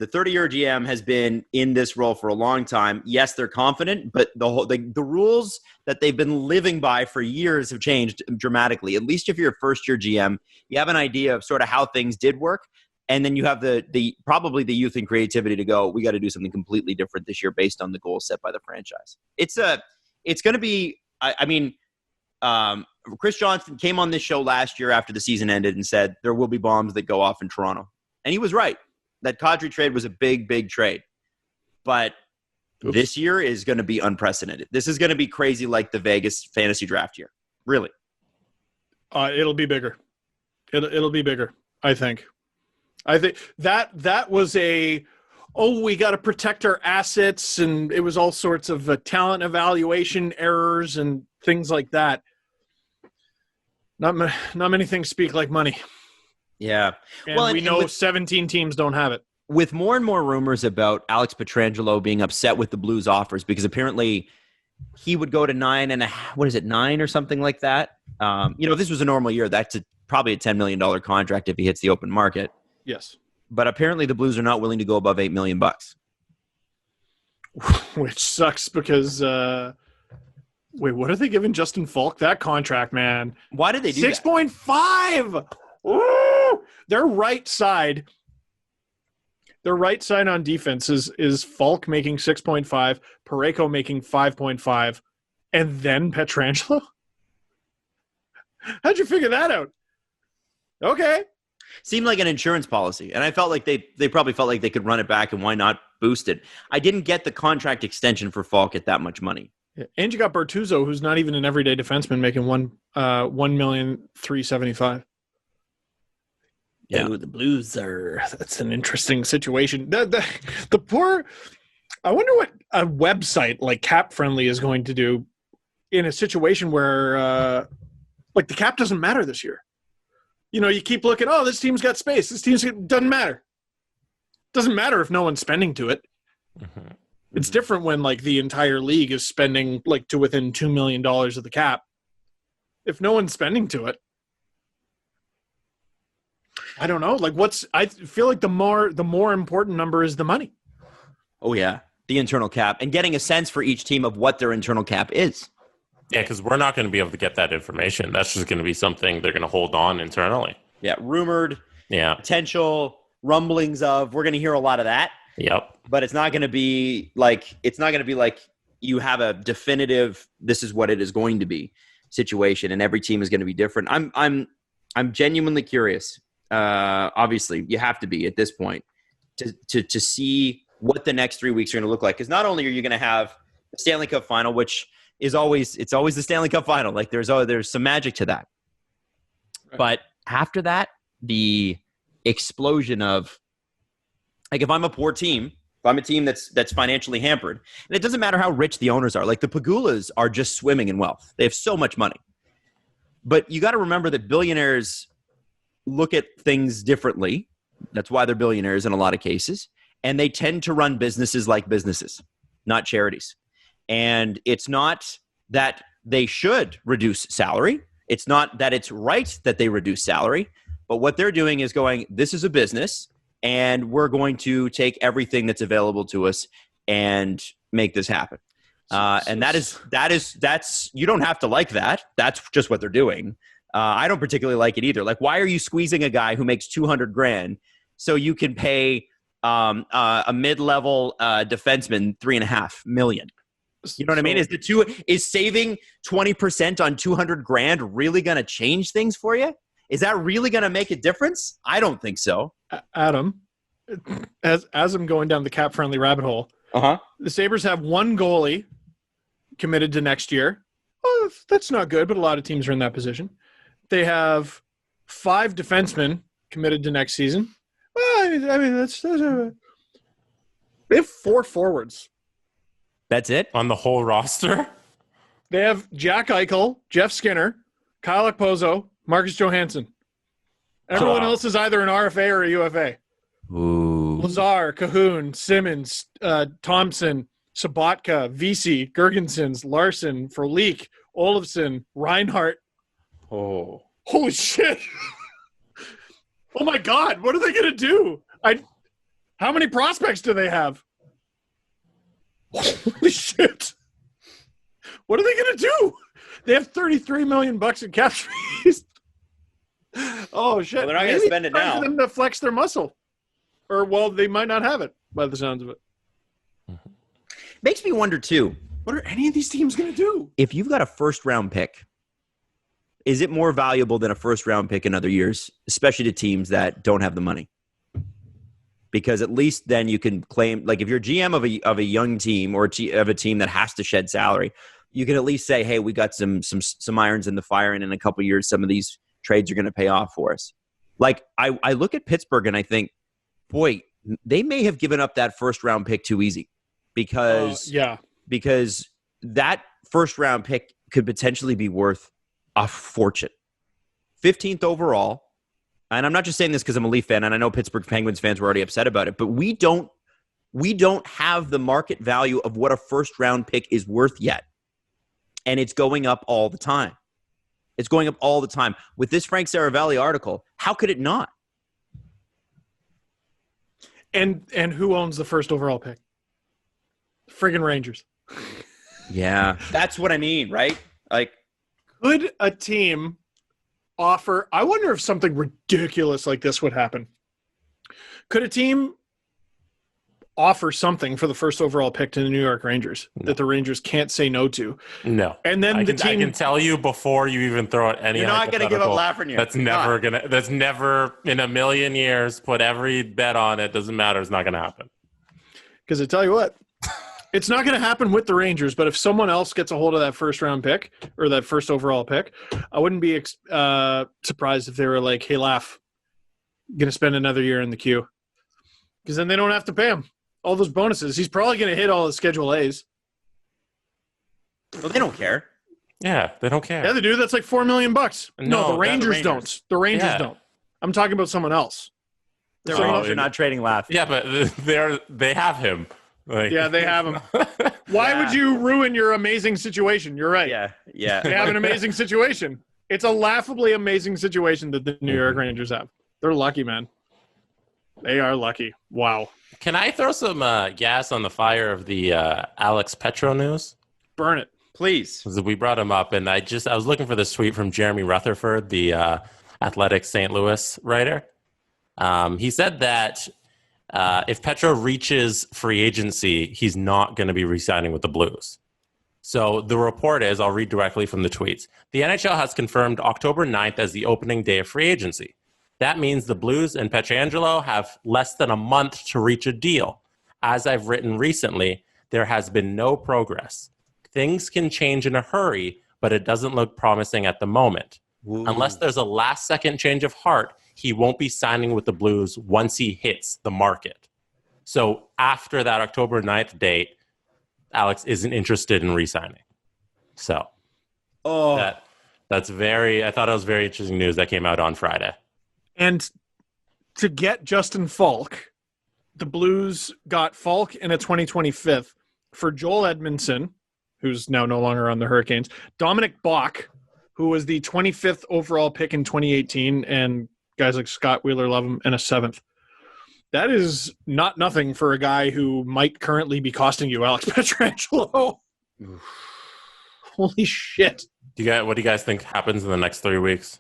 The 30-year GM has been in this role for a long time. Yes, they're confident, but the rules that they've been living by for years have changed dramatically. At least if you're a first-year GM, you have an idea of sort of how things did work, and then you have the probably the youth and creativity to go, we got to do something completely different this year based on the goals set by the franchise. It's going to be, Chris Johnston came on this show last year after the season ended and said there will be bombs that go off in Toronto. And he was right. That Kadri trade was a big, big trade. But this year is going to be unprecedented. This is going to be crazy like the Vegas fantasy draft year. Really. It'll be bigger. It'll be bigger, I think. I think that was we got to protect our assets, and it was all sorts of talent evaluation errors and things like that. Not many things speak like money. Yeah. And we know 17 teams don't have it. With more and more rumors about Alex Pietrangelo being upset with the Blues offers, because apparently he would go to 9 or something like that. If this was a normal year, that's probably a $10 million contract if he hits the open market. Yes. But apparently the Blues are not willing to go above $8 million. Which sucks because, wait, what are they giving Justin Falk? That contract, man. Why did they do 6.5. Ooh! Their right side on defense is Falk making 6.5, Parayko making 5.5, and then Pietrangelo? How'd you figure that out? Okay. Seemed like an insurance policy, and I felt like they probably felt like they could run it back, and why not boost it? I didn't get the contract extension for Falk at that much money. Yeah. And you got Bertuzzo, who's not even an everyday defenseman, making $1,375,000. Yeah, the Blues that's an interesting situation. The poor, I wonder what a website like Cap Friendly is going to do in a situation where the cap doesn't matter this year. You keep looking, this team's got space. This team's doesn't matter. Doesn't matter if no one's spending to it. Mm-hmm. It's different when the entire league is spending to within $2 million of the cap. If no one's spending to it, I don't know. I feel like the more important number is the money. Oh yeah, the internal cap, and getting a sense for each team of what their internal cap is. Yeah, because we're not going to be able to get that information. That's just going to be something they're going to hold on internally. Yeah, rumored. Yeah, potential rumblings of. We're going to hear a lot of that. Yep. But it's not going to be like you have a definitive. This is what it is going to be situation, and every team is going to be different. I'm genuinely curious. Obviously, you have to be at this point to see what the next 3 weeks are going to look like. Because not only are you going to have the Stanley Cup final, which is always the Stanley Cup final. There's some magic to that. Right. But after that, the explosion of if I'm a poor team, if I'm a team that's financially hampered, and it doesn't matter how rich the owners are. The Pagulas are just swimming in wealth. They have so much money. But you got to remember that billionaires look at things differently. That's why they're billionaires in a lot of cases. And they tend to run businesses like businesses, not charities. And it's not that they should reduce salary. It's not that it's right that they reduce salary. But what they're doing is going, this is a business, and we're going to take everything that's available to us and make this happen. And that's you don't have to like that. That's just what they're doing. I don't particularly like it either. Why are you squeezing a guy who makes $200,000 so you can pay a mid-level defenseman $3.5 million. You know what I mean? Is saving 20% on $200,000 really going to change things for you? Is that really going to make a difference? I don't think so. Adam, as I'm going down the cap-friendly rabbit hole, the Sabres have one goalie committed to next year. Oh, that's not good, but a lot of teams are in that position. They have 5 defensemen committed to next season. Well, I mean, they have 4 forwards. That's it? On the whole roster? They have Jack Eichel, Jeff Skinner, Kyle Okposo, Marcus Johansson. Everyone else is either an RFA or a UFA. Ooh. Lazar, Cahoon, Simmons, Thompson, Sabatka, Vesey, Gergensons, Larson, Frolik, Olofsson, Reinhart. Oh. Holy shit. Oh my God. What are they going to do? How many prospects do they have? Holy shit. What are they going to do? They have $33 million in cap space. Oh shit. Well, they're not going to spend it now. For them to flex their muscle. Or, well, they might not have it by the sounds of it. Makes me wonder, too. What are any of these teams going to do? If you've got a first-round pick, is it more valuable than a first-round pick in other years, especially to teams that don't have the money? Because at least then you can claim, like if you're GM of a young team or of a team that has to shed salary, you can at least say, hey, we got some irons in the fire, and in a couple of years, some of these trades are going to pay off for us. Like I look at Pittsburgh and I think, boy, they may have given up that first-round pick too easy because that first-round pick could potentially be worth a fortune. 15th overall. And I'm not just saying this because I'm a Leaf fan, and I know Pittsburgh Penguins fans were already upset about it, but we don't have the market value of what a first-round pick is worth yet. And it's going up all the time. It's going up all the time. With this Frank Saravalli article, how could it not? And who owns the first overall pick? Friggin' Rangers. Yeah, that's what I mean, right? Like, could a team offer? I wonder if something ridiculous like this would happen. Could a team offer something for the first overall pick to the New York Rangers that the Rangers can't say no to? No. And then I can tell you before you even throw out any. You're not going to give up Lafreniere. That's never in a million years. Put every bet on it. Doesn't matter. It's not going to happen. Because I tell you what, it's not going to happen with the Rangers. But if someone else gets a hold of that first round pick or that first overall pick, I wouldn't be surprised if they were like, "Hey, Laff, going to spend another year in the queue," because then they don't have to pay him all those bonuses. He's probably going to hit all his Schedule A's. Well, they don't care. Yeah, they don't care. Yeah, they do. That's like $4 million. No, the Rangers don't. The Rangers don't. I'm talking about someone else. The Rangers are not trading Laff. Yeah, but they have him. Like, yeah, they have him. Why would you ruin your amazing situation? You're right. Yeah. They have an amazing situation. It's a laughably amazing situation that the New York Rangers have. They're lucky, man. They are lucky. Wow. Can I throw some gas on the fire of the Alex Pietrangelo news? Burn it, please. We brought him up, and I was looking for this tweet from Jeremy Rutherford, the Athletic St. Louis writer. He said that if Petro reaches free agency, he's not going to be re-signing with the Blues. So the report is, I'll read directly from the tweets. The NHL has confirmed October 9th as the opening day of free agency. That means the Blues and Pietrangelo have less than a month to reach a deal. As I've written recently, there has been no progress. Things can change in a hurry, but it doesn't look promising at the moment. Ooh. Unless there's a last-second change of heart, he won't be signing with the Blues once he hits the market. So after that October 9th date, Alex isn't interested in re-signing. So that's I thought it was very interesting news that came out on Friday. And to get Justin Falk, the Blues got Falk in a 2025 for Joel Edmundson, who's now no longer on the Hurricanes, Dominic Bach, who was the 25th overall pick in 2018, and guys like Scott Wheeler love him, and a 7th. That is not nothing for a guy who might currently be costing you Alex Pietrangelo. Holy shit. What do you guys think happens in the next 3 weeks?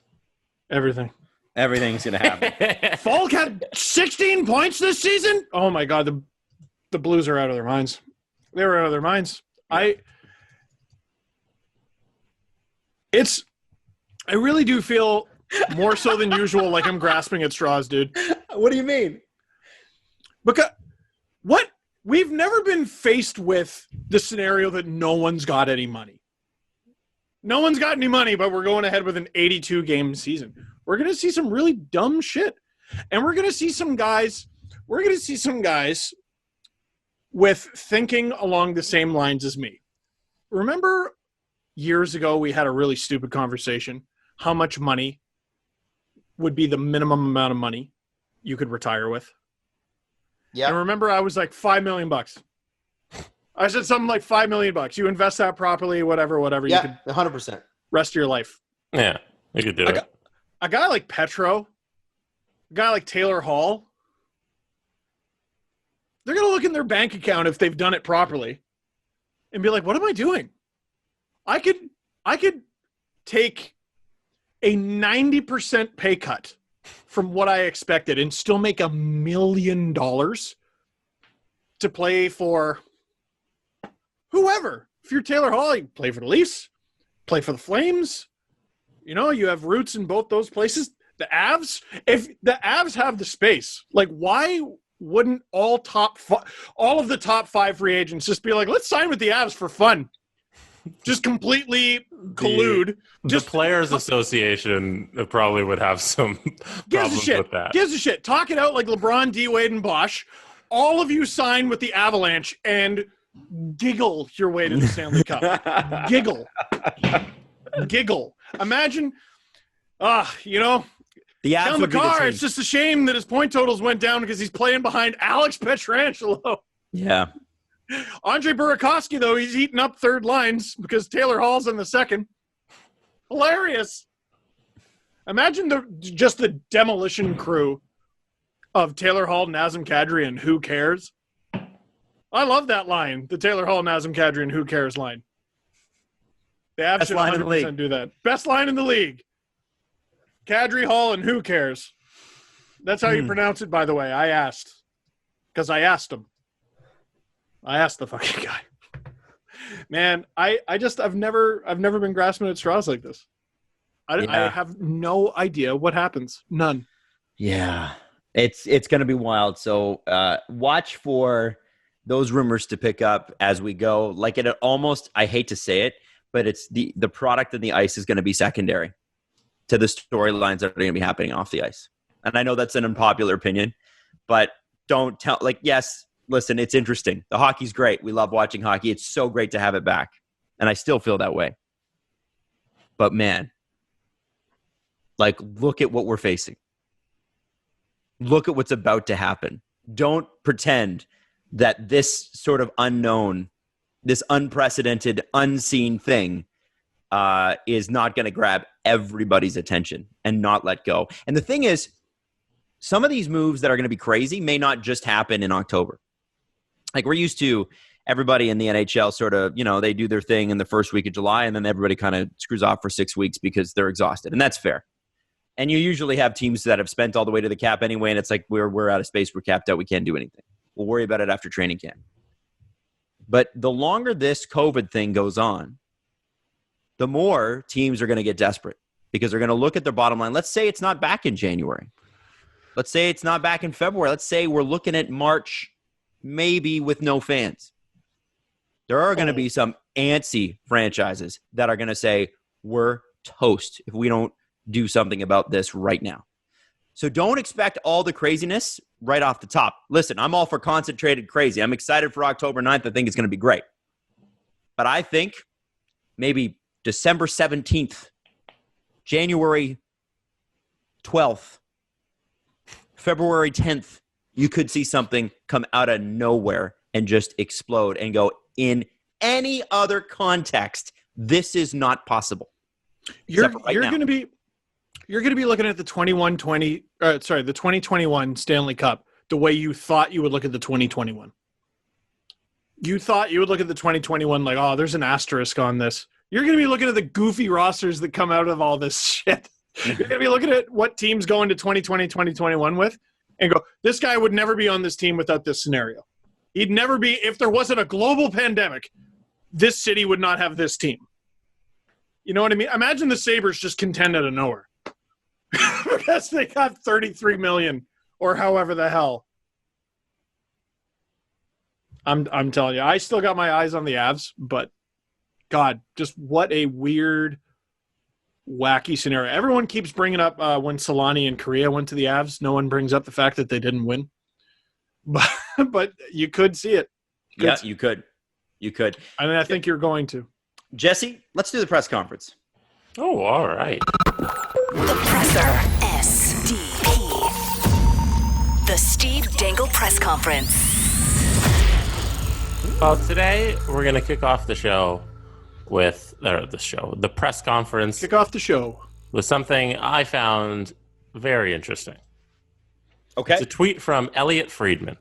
Everything. Everything's going to happen. Falk had 16 points this season? Oh, my God. The Blues are out of their minds. They were out of their minds. Yeah. I really do feel more so than usual like I'm grasping at straws, dude. What do you mean? Because we've never been faced with the scenario that no one's got any money. No one's got any money, but we're going ahead with an 82-game season. We're going to see some really dumb shit. And we're going to see some guys with thinking along the same lines as me. Remember years ago we had a really stupid conversation how much money would be the minimum amount of money you could retire with? Yeah. And remember I was like $5 million. I said something like $5 million. You invest that properly, whatever. Yeah, you could 100%. Rest of your life. Yeah, you could do it. A guy like Petro, a guy like Taylor Hall, they're going to look in their bank account if they've done it properly and be like, what am I doing? I could take a 90% pay cut from what I expected and still make $1 million to play for whoever. If you're Taylor Hall, you play for the Leafs, play for the Flames. You know, you have roots in both those places. The Avs, if the Avs have the space, like why wouldn't all of the top 5 free agents just be like, let's sign with the Avs for fun? Just completely collude. The Players Association probably would have some problems with that. Gives a shit. Talk it out like LeBron, D-Wade, and Bosch. All of you sign with the Avalanche and giggle your way to the Stanley Cup. Giggle. Imagine, the Avs would be the team. It's just a shame that his point totals went down because he's playing behind Alex Pietrangelo. Yeah. Andre Burakovsky, though, he's eating up third lines because Taylor Hall's in the second. Hilarious. Imagine the demolition crew of Taylor Hall, Nazem Kadri, and who cares? I love that line, the Taylor Hall, Nazem Kadri, and who cares line. The Avs should 100% do that. Best line in the league. Kadri, Hall, and who cares? That's how you pronounce it, by the way. I asked. Because I asked him. I asked the fucking guy. Man, I've never been grasping at straws like this. I have no idea what happens. None. Yeah. It's going to be wild. So watch for those rumors to pick up as we go. Like it almost, I hate to say it, but it's the product of the ice is going to be secondary to the storylines that are going to be happening off the ice. And I know that's an unpopular opinion, but don't tell, yes, listen, it's interesting. The hockey's great. We love watching hockey. It's so great to have it back. And I still feel that way. But man, look at what we're facing. Look at what's about to happen. Don't pretend that this sort of unknown, this unprecedented, unseen thing is not going to grab everybody's attention and not let go. And the thing is, some of these moves that are going to be crazy may not just happen in October. Like we're used to everybody in the NHL sort of, they do their thing in the first week of July and then everybody kind of screws off for 6 weeks because they're exhausted. And that's fair. And you usually have teams that have spent all the way to the cap anyway. And it's like, we're out of space. We're capped out. We can't do anything. We'll worry about it after training camp. But the longer this COVID thing goes on, the more teams are going to get desperate because they're going to look at their bottom line. Let's say it's not back in January. Let's say it's not back in February. Let's say we're looking at March, maybe with no fans. There are going to be some antsy franchises that are going to say, we're toast if we don't do something about this right now. So don't expect all the craziness right off the top. Listen, I'm all for concentrated crazy. I'm excited for October 9th. I think it's going to be great. But I think maybe December 17th, January 12th, February 10th, you could see something come out of nowhere and just explode and go, in any other context, this is not possible. You're going to be looking at the 2021 Stanley Cup the way you thought you would look at the 2021. You thought you would look at the 2021 like, oh, there's an asterisk on this. You're going to be looking at the goofy rosters that come out of all this shit. You're going to be looking at what teams go into 2020, 2021 with and go, this guy would never be on this team without this scenario. He'd never be, if there wasn't a global pandemic, this city would not have this team. You know what I mean? Imagine the Sabres just contend out of nowhere. Because they got $33 million or however the hell. I'm telling you, I still got my eyes on the Avs, but God, just what a weird, wacky scenario. Everyone keeps bringing up when Solani and Korea went to the Avs. No one brings up the fact that they didn't win. But you could see it. You could. I mean, I think you're going to. Jesse, let's do the press conference. Oh, all right. The Presser. SDP. The Steve Dangle Press Conference. Well, today we're going to kick off the show with the press conference. Kick off the show with something I found very interesting. Okay. It's a tweet from Elliot Friedman.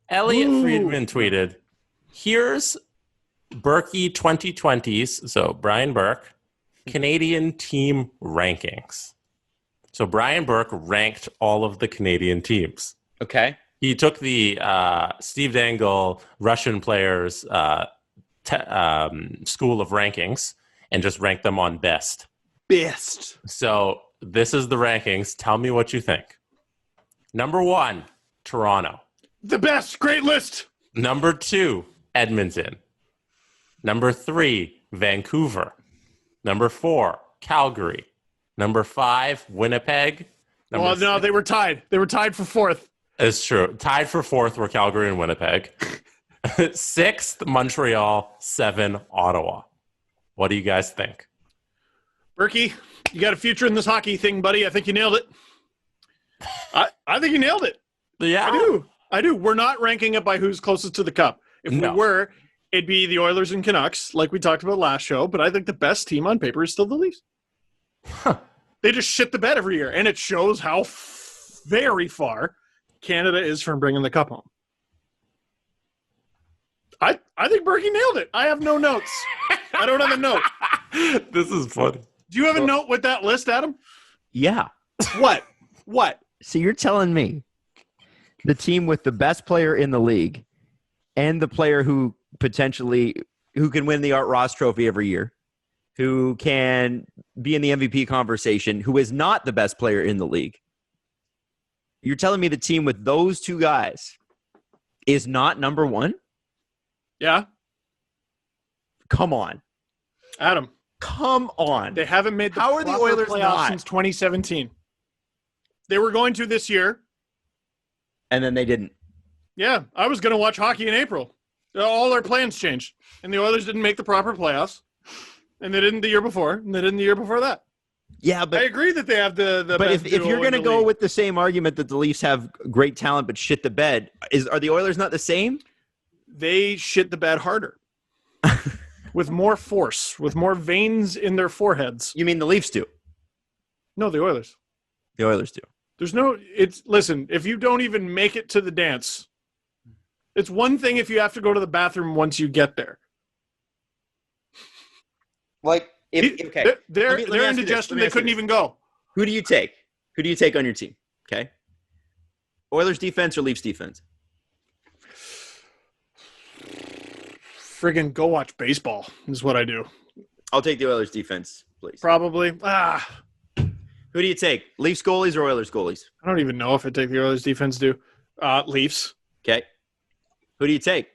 Friedman tweeted, here's Burkie 2020's, so Brian Burke, Canadian team rankings. So Brian Burke ranked all of the Canadian teams. Okay. He took the Steve Dangle Russian players school of rankings and just ranked them on best. Best. So this is the rankings. Tell me what you think. Number 1, Toronto. The best. Great list. Number 2, Edmonton. Number 3, Vancouver. Number 4, Calgary. Number 5, Winnipeg. No, they were tied. They were tied for 4th. It's true. Tied for 4th were Calgary and Winnipeg. 6th, Montreal. 7, Ottawa. What do you guys think? Burkie, you got a future in this hockey thing, buddy. I think you nailed it. I think you nailed it. Yeah. I do. We're not ranking it by who's closest to the cup. If we were, it'd be the Oilers and Canucks, like we talked about last show. But I think the best team on paper is still the Leafs. Huh. They just shit the bed every year, and it shows how very far Canada is from bringing the cup home. I think Burkie nailed it. I have no notes. I don't have a note. This is funny. Do you have a note with that list, Adam? Yeah. What? So you're telling me the team with the best player in the league and the player who can win the Art Ross Trophy every year, who can be in the MVP conversation, who is not the best player in the league. You're telling me the team with those two guys is not number 1? Yeah. Come on. Adam. Come on. They haven't made the How are the Oilers playoffs not? Since 2017. They were going to this year. And then they didn't. Yeah, I was going to watch hockey in April. All our plans changed. And the Oilers didn't make the proper playoffs. And they didn't the year before. And they didn't the year before that. Yeah, but I agree that they have the but best if you're going to go league. with the same argument that the Leafs have great talent but shit the bed, are the Oilers not the same? They shit the bed harder. With more force, with more veins in their foreheads. You mean the Leafs do? No, the Oilers. The Oilers do. Listen, if you don't even make it to the dance, it's one thing if you have to go to the bathroom once you get there. Like, they're indigestion, they couldn't even go. Who do you take? Who do you take on your team? Okay. Oilers defense or Leafs defense? Friggin' go watch baseball is what I do. I'll take the Oilers defense, please. Probably. Who do you take? Leafs goalies or Oilers goalies? I don't even know if I take the Oilers defense, Leafs. Okay. Who do you take?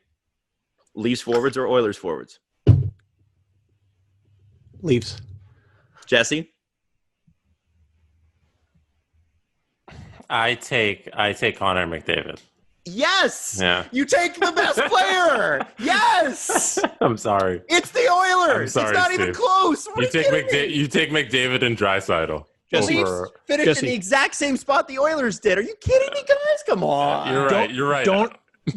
Leafs forwards or Oilers forwards? Leafs. Jesse? I take Connor McDavid. Yes. Yeah. You take the best player. Yes. I'm sorry. It's the Oilers. I'm sorry, it's not Steve. even close. What You take McDavid and Draisaitl. Leafs finished in the exact same spot the Oilers did. Are you kidding me, guys? Come on. You're right.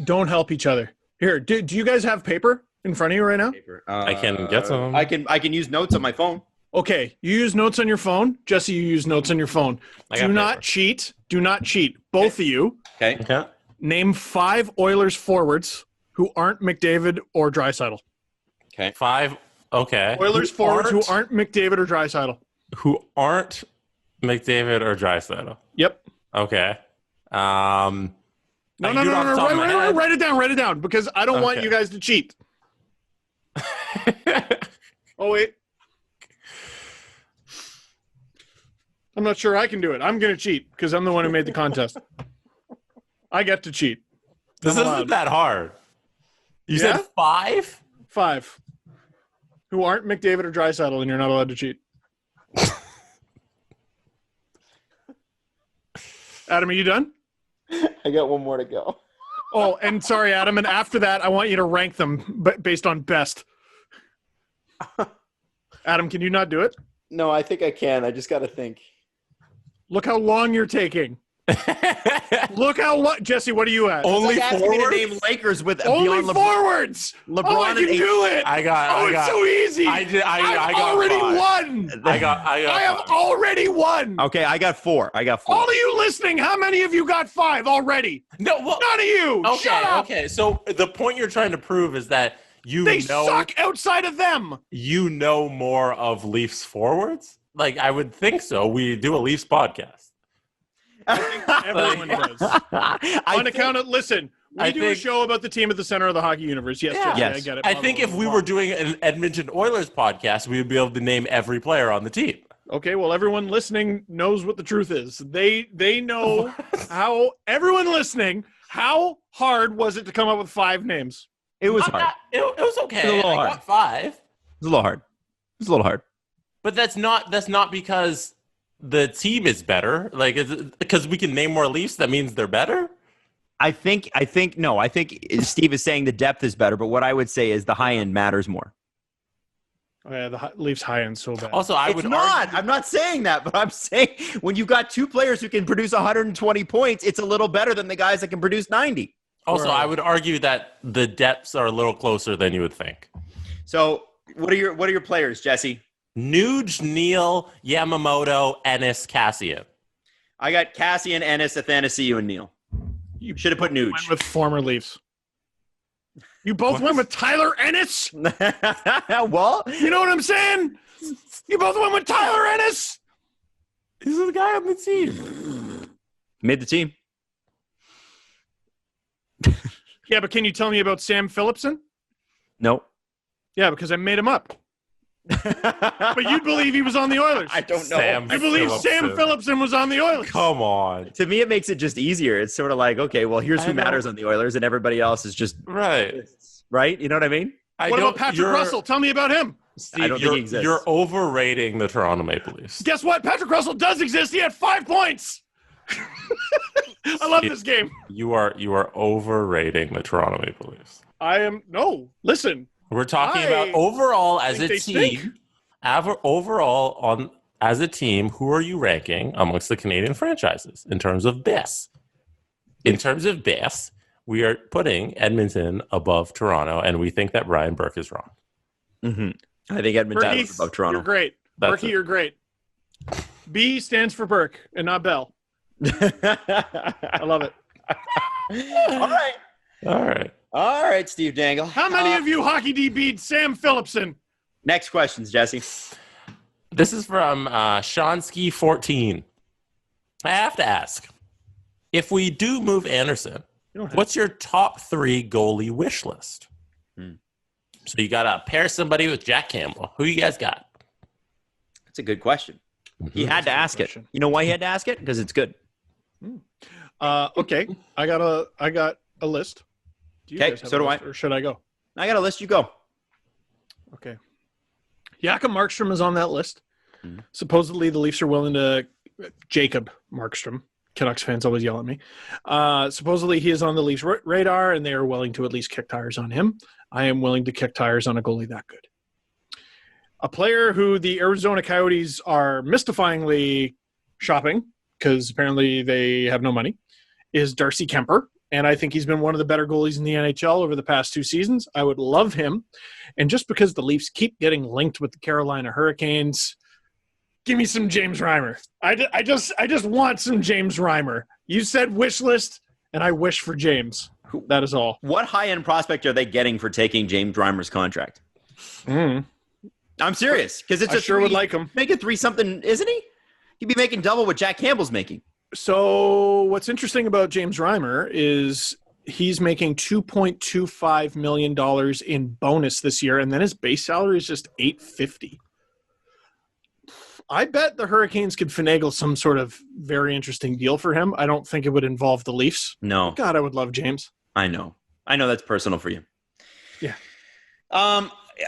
Don't help each other. Here, do you guys have paper in front of you right now? I can get some. I can use notes on my phone. Okay, you use notes on your phone. Jesse, you use notes on your phone. Do not cheat. Do not cheat. Both of you. Okay. Name 5 Oilers forwards who aren't McDavid or Draisaitl. Okay. 5. Okay. Oilers forwards who aren't McDavid or Draisaitl. Who aren't McDavid or Draisaitl? Yep. Okay. No. Write it down because I don't want you guys to cheat. Oh, wait. I'm not sure I can do it. I'm going to cheat because I'm the one who made the contest. I get to cheat. This isn't that hard. You said 5? 5. Who aren't McDavid or Draisaitl, and you're not allowed to cheat. Adam, are you done? I got one more to go. Oh, and sorry, Adam. And after that, I want you to rank them based on best. Adam, can you not do it? No, I think I can. I just got to think. Look how long you're taking. Look how long. Jesse, what are you at? Only like forwards? Me to name Lakers with only forwards. LeBron I can do it. It's so easy. I got already 5. won. I have already won. Okay, I got 4. All of you listening, how many of you got 5 already? No, well, none of you. Okay, Shut up. Okay, so the point you're trying to prove is that they suck outside of them. You know more of Leafs forwards? Like, I would think so. We do a Leafs podcast. I think everyone does. On account of, listen, we do a show about the team at the center of the hockey universe. Yes, Yeah. Jesse, I get it. I think if we were doing an Edmonton Oilers podcast, we would be able to name every player on the team. Okay, well, everyone listening knows what the truth is. They know how, everyone listening, how hard was it to come up with 5 names? It was hard. It was okay. It was a little hard. Got 5. It was a little hard. But that's not because the team is better. Like, is it because we can name more Leafs, that means they're better? I think Steve is saying the depth is better, but what I would say is the high end matters more. Oh, yeah, the Leafs high end so bad. Also, I'm not saying that, but I'm saying when you've got 2 players who can produce 120 points, it's a little better than the guys that can produce 90. Also, I would argue that the depths are a little closer than you would think. So, what are your players, Jesse? Nuge, Neal, Yamamoto, Ennis, Cassian. I got Cassian, Ennis, Athanasiou, and Neal. You should have put Nuge. Went with former Leafs. You both went with Tyler Ennis? Well, you know what I'm saying? You both went with Tyler Ennis? He's the guy on the team. Made the team. Yeah, but can you tell me about Sam Phillipson? No. Yeah, because I made him up. But you believe he was on the Oilers. I don't know. You believe Sam Phillipson was on the Oilers. Come on. To me, it makes it just easier. It's sort of like, okay, well, here's who matters on the Oilers, and everybody else is just right. You know what I mean? What about Patrick Russell? Tell me about him. Steve, I don't think he exists. You're overrating the Toronto Maple Leafs. Guess what? Patrick Russell does exist. He had 5 points. I love this game. You are overrating the Toronto Maple Leafs. I am. No, listen. We're talking about overall as a team. As a team, who are you ranking amongst the Canadian franchises in terms of best? In terms of best, we are putting Edmonton above Toronto, and we think that Brian Burke is wrong. Mm-hmm. I think Edmonton is above Toronto. You're great. Burkie, you're great. B stands for Burke and not Bell. I love it. All right, Steve Dangle. How many of you hockey DB'd Sam Phillipson? Next questions, Jesse. This is from Shonsky14. I have to ask, if we do move Andersen, what's your top 3 goalie wish list? So you got to pair somebody with Jack Campbell. Who you guys got? That's a good question. He had to ask it. You know why he had to ask it? Because it's good. Okay, I got a list. Okay, so do I. Or should I go? I got a list. You go. Okay. Jakob Markstrom is on that list. Supposedly the Leafs are willing to Jacob Markstrom. Canucks fans always yell at me. Supposedly he is on the Leafs radar, and they are willing to at least kick tires on him. I am willing to kick tires on a goalie that good. A player who the Arizona Coyotes are mystifyingly shopping, because apparently they have no money, is Darcy Kemper. And I think he's been one of the better goalies in the NHL over the past 2 seasons. I would love him. And just because the Leafs keep getting linked with the Carolina Hurricanes, give me some James Reimer. I just want some James Reimer. You said wish list, and I wish for James. That is all. What high-end prospect are they getting for taking James Reimer's contract? I'm serious, because it's I sure would like him. Make it 3-something, isn't he? He'd be making double what Jack Campbell's making. So what's interesting about James Reimer is he's making $2.25 million in bonus this year, and then his base salary is just $850. I bet the Hurricanes could finagle some sort of very interesting deal for him. I don't think it would involve the Leafs. No. God, I would love James. I know that's personal for you. Yeah.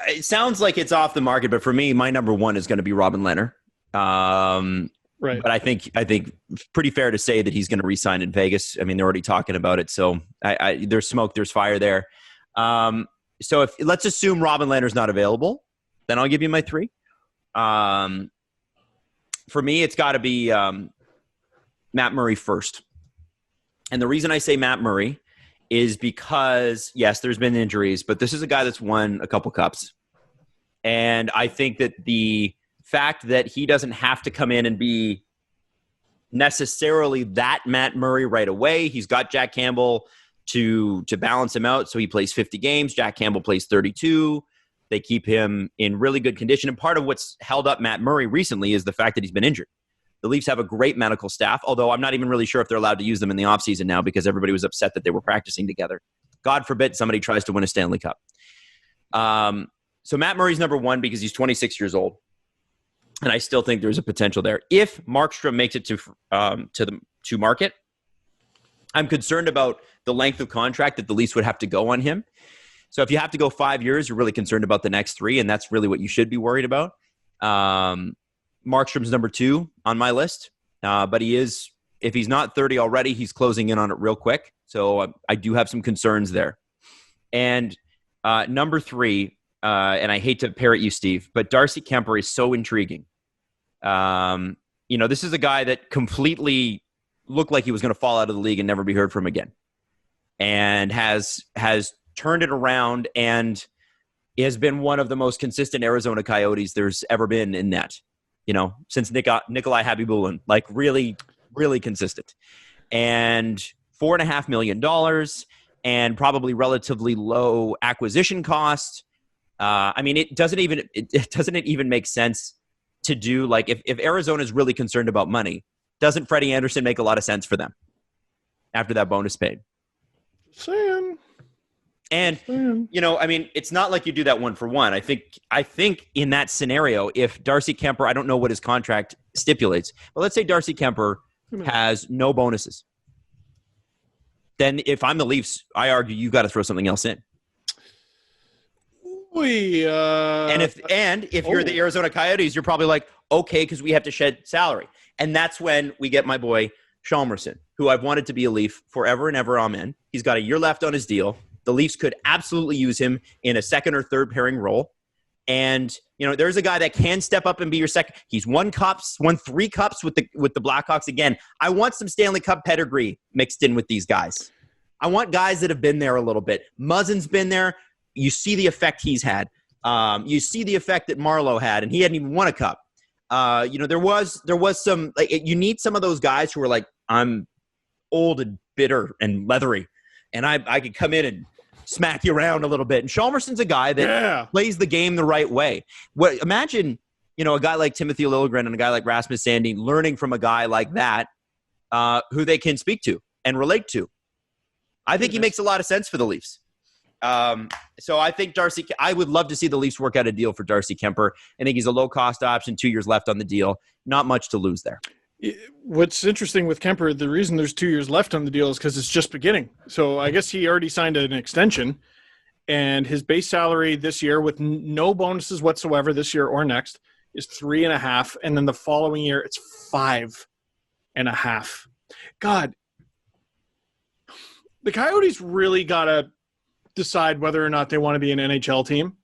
It sounds like it's off the market, but for me, my number one is going to be Robin Lehner. Right. But I think it's pretty fair to say that he's going to re-sign in Vegas. I mean, they're already talking about it. So there's smoke, there's fire there. So if let's assume Robin Lehner's not available, then I'll give you my three. For me, it's got to be Matt Murray first. And the reason I say Matt Murray is because, yes, there's been injuries, but this is a guy that's won a couple cups. And I think that the fact that he doesn't have to come in and be necessarily that Matt Murray right away. He's got Jack Campbell to balance him out. So he plays 50 games. Jack Campbell plays 32. They keep him in really good condition. And part of what's held up Matt Murray recently is the fact that he's been injured. The Leafs have a great medical staff, although I'm not even really sure if they're allowed to use them in the offseason now because everybody was upset that they were practicing together. God forbid somebody tries to win a Stanley Cup. So Matt Murray's number one because he's 26 years old. And I still think there's a potential there. If Markstrom makes it to market, I'm concerned about the length of contract that the Leafs would have to go on him. So if you have to go 5 years, you're really concerned about the next three, and that's really what you should be worried about. Markstrom's number two on my list, but he is, if he's not 30 already, he's closing in on it real quick. So I do have some concerns there. And number three, and I hate to parrot you, Steve, but Darcy Kemper is so intriguing. This is a guy that completely looked like he was going to fall out of the league and never be heard from again, and has turned it around and has been one of the most consistent Arizona Coyotes there's ever been in net, since Nikolai Habibulin, like really, really consistent. And $4.5 million and probably relatively low acquisition cost. It doesn't even make sense to do, like, if Arizona is really concerned about money, doesn't Freddie Andersen make a lot of sense for them after that bonus paid? Saying. And, it's not like you do that one for one. I think in that scenario, if Darcy Kemper, I don't know what his contract stipulates, but let's say Darcy Kemper has no bonuses. Then if I'm the Leafs, I argue you got to throw something else in. And if you're the Arizona Coyotes, you're probably like, okay, because we have to shed salary. And that's when we get my boy Chalmerson, who I've wanted to be a Leaf forever and ever. Amen. He's got a year left on his deal. The Leafs could absolutely use him in a second or third pairing role. And, there's a guy that can step up and be your second. He's won 3 cups with the Blackhawks. Again, I want some Stanley Cup pedigree mixed in with these guys. I want guys that have been there a little bit. Muzzin's been there. You see the effect he's had. You see the effect that Marleau had, and he hadn't even won a cup. There was some, like, you need some of those guys who are like, I'm old and bitter and leathery, and I could come in and smack you around a little bit. And Chalmerson's a guy that plays the game the right way. Imagine, a guy like Timothy Liljegren and a guy like Rasmus Sandin learning from a guy like that, who they can speak to and relate to. I think he makes a lot of sense for the Leafs. So I think I would love to see the Leafs work out a deal for Darcy Kemper. I think he's a low-cost option, 2 years left on the deal. Not much to lose there. What's interesting with Kemper, the reason there's 2 years left on the deal is because it's just beginning. So I guess he already signed an extension, and his base salary this year with no bonuses whatsoever this year or next is 3.5. And then the following year, it's 5.5. God, the Coyotes really got to decide whether or not they want to be an NHL team.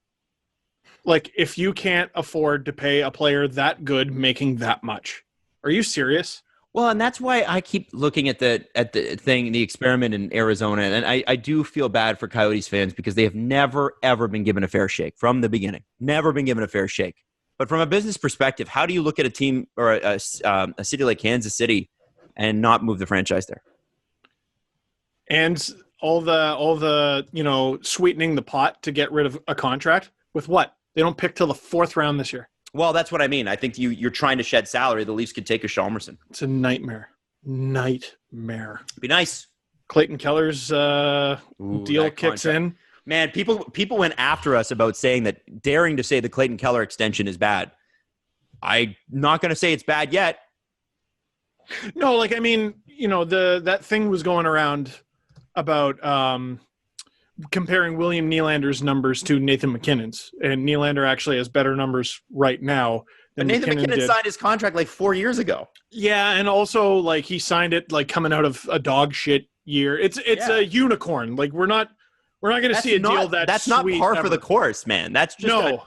Like, if you can't afford to pay a player that good making that much. Are you serious? Well, and that's why I keep looking at the experiment in Arizona. And I do feel bad for Coyotes fans because they have never, ever been given a fair shake from the beginning. Never been given a fair shake. But from a business perspective, how do you look at a team or a city like Kansas City and not move the franchise there? And all the sweetening the pot to get rid of a contract with what? They don't pick till the 4th round this year. Well, that's what I mean. I think you're trying to shed salary. The Leafs could take a Chalmerson. It's a nightmare. Be nice. Clayton Keller's deal kicks in. Man, people went after us about saying that, daring to say the Clayton Keller extension is bad. I'm not going to say it's bad yet. No, like, I mean, that thing was going around about comparing William Nylander's numbers to Nathan MacKinnon's, and Nylander actually has better numbers right now than Nathan MacKinnon signed his contract like 4 years ago. Yeah, and also like he signed it like coming out of a dog shit year. It's a unicorn. Like we're not going to see a deal that's not par ever. for the course, man. That's just no.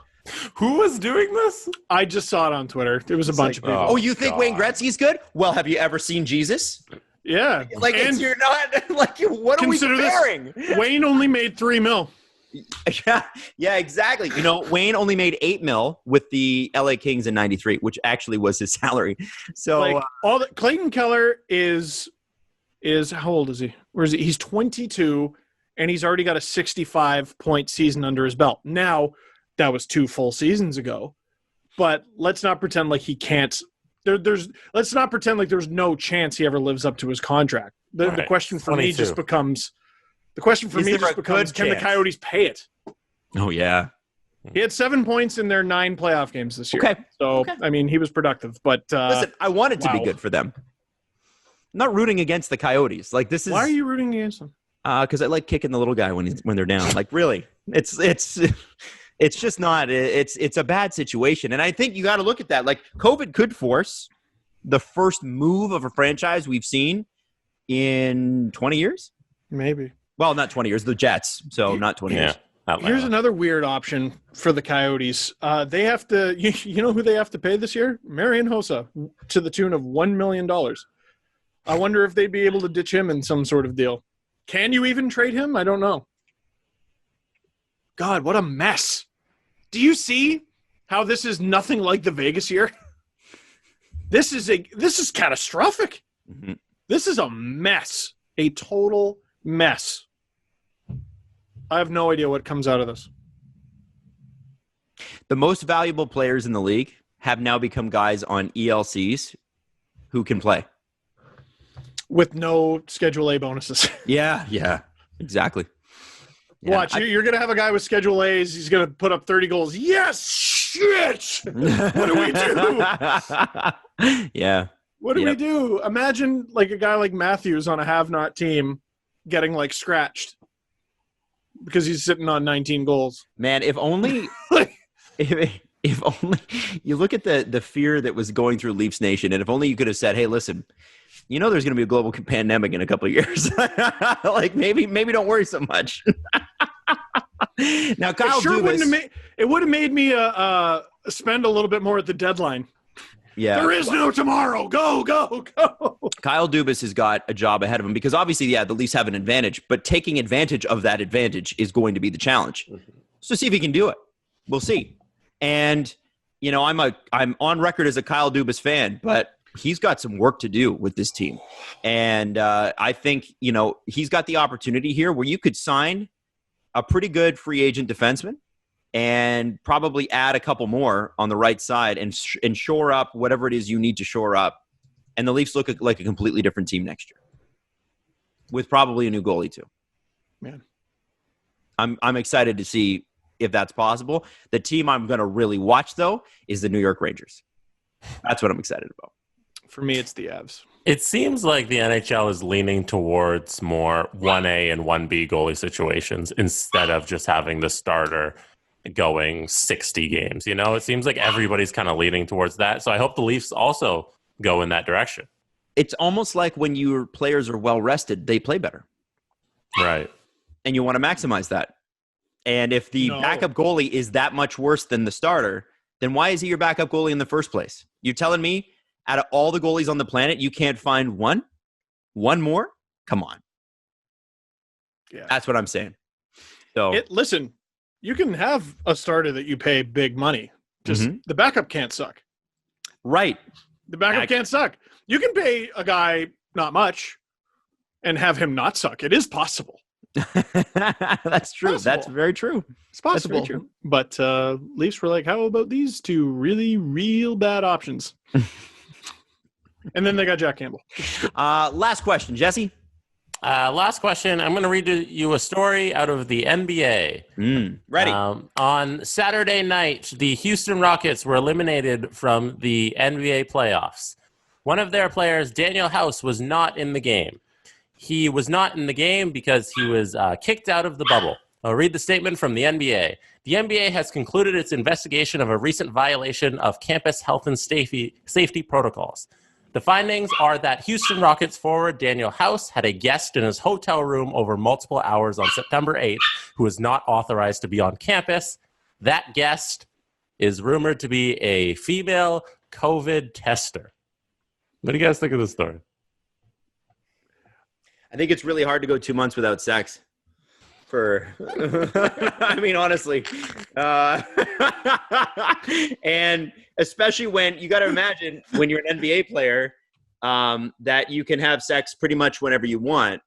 Who was doing this? I just saw it on Twitter. There was a bunch of people. Oh, you think Wayne Gretzky's good? Well, have you ever seen Jesus? Yeah. Like, you're not, like, what are we comparing? Wayne only made $3 million. Yeah, exactly. Wayne only made $8 million with the LA Kings in '93, which actually was his salary. So Clayton Keller is how old is he? Where is he? He's 22, and he's already got a 65-point season under his belt. Now, that was 2 full seasons ago, but let's not pretend like he can't. Let's not pretend like there's no chance he ever lives up to his contract. The question for me just becomes, can the Coyotes pay it? Oh, yeah. He had 7 points in their 9 playoff games this year. Okay. So, I mean, he was productive. But listen, I want it to be good for them. I'm not rooting against the Coyotes. Like, this is. Why are you rooting against them? Because I like kicking the little guy when they're down. Like, really, it's just not. It's a bad situation, and I think you got to look at that. Like, COVID could force the first move of a franchise we've seen in 20 years. Maybe. Well, not 20 years. The Jets, so not 20 years. Here's another weird option for the Coyotes. They have to. You know who they have to pay this year? Marian Hossa, to the tune of $1 million. I wonder if they'd be able to ditch him in some sort of deal. Can you even trade him? I don't know. God, what a mess. Do you see how this is nothing like the Vegas year? This is catastrophic. Mm-hmm. This is a mess. A total mess. I have no idea what comes out of this. The most valuable players in the league have now become guys on ELCs who can play. With no Schedule A bonuses. Yeah, exactly. Yeah, watch, you're going to have a guy with Schedule A's. He's going to put up 30 goals. Yes, shit! What do we do? Yeah. What do we do? Imagine like a guy like Matthews on a have-not team getting like scratched because he's sitting on 19 goals. Man, if only if only you look at the fear that was going through Leafs Nation, and if only you could have said, hey, listen, there's going to be a global pandemic in a couple of years. Like maybe don't worry so much. Now, Kyle Dubas, it would have made me spend a little bit more at the deadline. Yeah, there is no tomorrow. Go. Kyle Dubas has got a job ahead of him because obviously, the Leafs have an advantage, but taking advantage of that advantage is going to be the challenge. So see if he can do it. We'll see. And I'm on record as a Kyle Dubas fan, but he's got some work to do with this team. And I think, he's got the opportunity here where you could sign a pretty good free agent defenseman and probably add a couple more on the right side and shore up whatever it is you need to shore up. And the Leafs look like a completely different team next year with probably a new goalie too. Man, I'm excited to see if that's possible. The team I'm going to really watch, though, is the New York Rangers. That's what I'm excited about. For me, it's the Avs. It seems like the NHL is leaning towards more 1A and 1B goalie situations instead of just having the starter going 60 games. It seems like everybody's kind of leaning towards that. So I hope the Leafs also go in that direction. It's almost like when your players are well rested, they play better. Right. And you want to maximize that. And if the backup goalie is that much worse than the starter, then why is he your backup goalie in the first place? You're telling me out of all the goalies on the planet, you can't find one more? Come on. Yeah. That's what I'm saying. So listen, you can have a starter that you pay big money. Just the backup can't suck. Right. The backup can't suck. You can pay a guy not much and have him not suck. It is possible. That's true. Possible. That's very true. It's possible. That's very true. But Leafs were like, how about these two really real bad options? And then they got Jack Campbell. Last question, Jesse. Last question. I'm going to read you a story out of the NBA. Ready. On Saturday night, the Houston Rockets were eliminated from the NBA playoffs. One of their players, Danuel House, was not in the game. He was not in the game because he was kicked out of the bubble. I'll read the statement from the NBA. The NBA has concluded its investigation of a recent violation of campus health and safety protocols. The findings are that Houston Rockets forward Danuel House had a guest in his hotel room over multiple hours on September 8th who was not authorized to be on campus. That guest is rumored to be a female COVID tester. What do you guys think of this story? I think it's really hard to go 2 months without sex. I mean, honestly. And especially when you got to imagine when you're an NBA player that you can have sex pretty much whenever you want.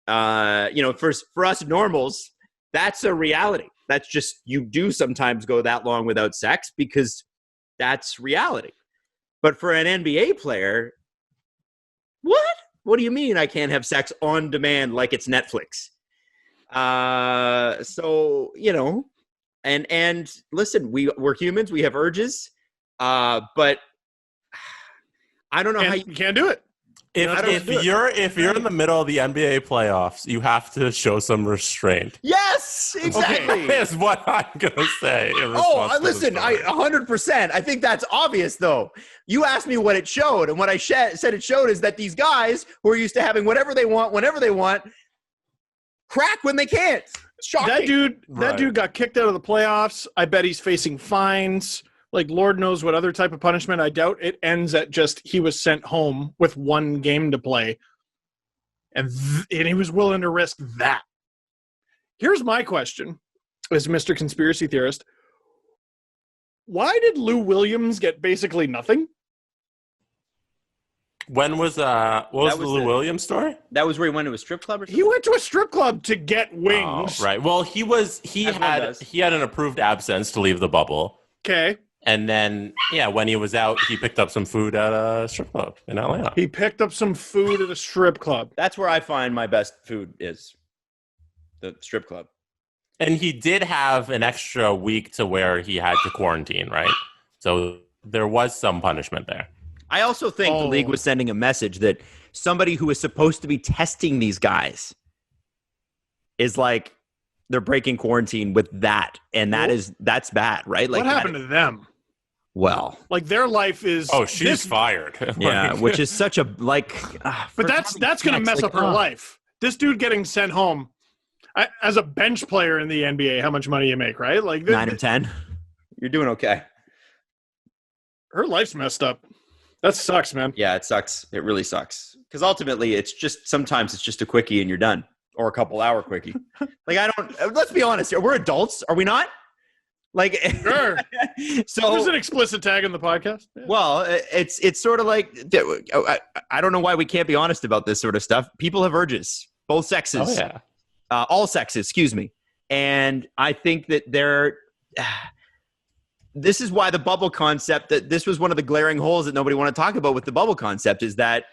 For us normals, that's a reality. That's just, you do sometimes go that long without sex because that's reality. But for an NBA player, what? What do you mean I can't have sex on demand like it's Netflix? And listen, we're humans, we have urges, but I don't know how you can't do it. If you're in the middle of the NBA playoffs, you have to show some restraint. Yes, exactly. Okay. Is what I'm gonna say. Listen, 100%. I think that's obvious, though. You asked me what it showed, and what I said it showed is that these guys who are used to having whatever they want, whenever they want, crack when they can't. It's shocking. That dude got kicked out of the playoffs. I bet he's facing fines. Like, Lord knows what other type of punishment. I doubt it ends at just he was sent home with one game to play. And he was willing to risk that. Here's my question, as Mr. Conspiracy Theorist. Why did Lou Williams get basically nothing? When was what was the Lou Williams story? That was where he went to a strip club or something? He went to a strip club to get wings. Oh, right. Well, he had an approved absence to leave the bubble. Okay. And then, when he was out, he picked up some food at a strip club in Atlanta. He picked up some food at a strip club. That's where I find my best food is, the strip club. And he did have an extra week to where he had to quarantine, right? So there was some punishment there. I also think the league was sending a message that somebody who is supposed to be testing these guys is like, they're breaking quarantine with that. And that's bad, right? Like, what happened to them? Well, like, their life is. Oh, she's fired. Yeah, which is such a but that's going to mess up her life. This dude getting sent home as a bench player in the NBA. How much money you make, right? Like 9 or 10. You're doing okay. Her life's messed up. That sucks, man. Yeah, it sucks. It really sucks. Because ultimately, sometimes it's just a quickie and you're done, or a couple hour quickie. Like, let's be honest here. We're adults, are we not? Like, sure. So there's an explicit tag in the podcast. Yeah. Well, it's sort of like, I don't know why we can't be honest about this sort of stuff. People have urges, both sexes. Oh, yeah. All sexes, excuse me. And I think that this is why the bubble concept, that this was one of the glaring holes that nobody wanted to talk about with the bubble concept, is that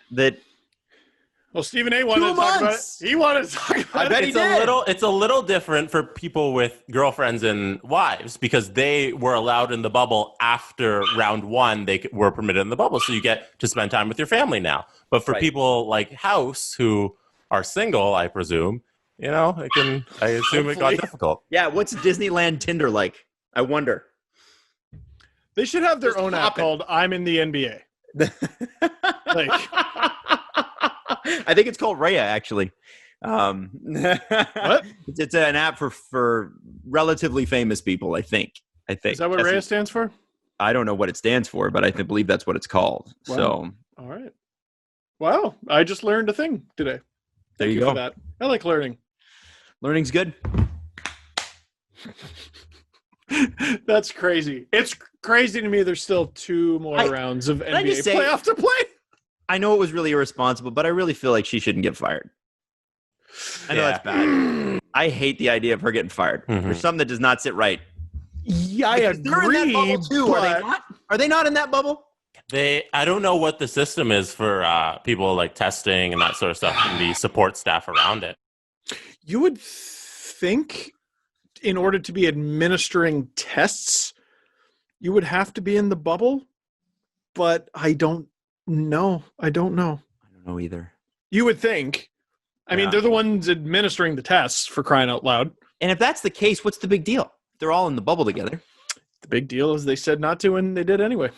well, Stephen A. wanted to talk about it. He wanted to talk about it. I bet he did. It's a little different for people with girlfriends and wives because they were allowed in the bubble after round one. They were permitted in the bubble, so you get to spend time with your family now. But for people like House who are single, I presume, I assume it got difficult. Yeah, what's Disneyland Tinder like? I wonder. They should have their own app called I'm in the NBA. I think it's called Raya, actually. What? It's an app for relatively famous people, I think. Is that what Raya stands for? I don't know what it stands for, but I believe that's what it's called. Wow. So, all right. Wow, I just learned a thing today. Thank you go. For that. I like learning. Learning's good. That's crazy. It's crazy to me there's still 2 more rounds of NBA playoff to play. I know it was really irresponsible, but I really feel like she shouldn't get fired. I know that's bad. I hate the idea of her getting fired. There's something that does not sit right. Yeah, I agree. They're in that bubble too. But... Are they not? Are they not in that bubble? I don't know what the system is for people like testing and that sort of stuff and the support staff around it. You would think in order to be administering tests, you would have to be in the bubble, but I don't know. I don't know either. You would think. I mean, they're the ones administering the tests, for crying out loud. And if that's the case, what's the big deal? They're all in the bubble together. The big deal is they said not to, and they did anyway.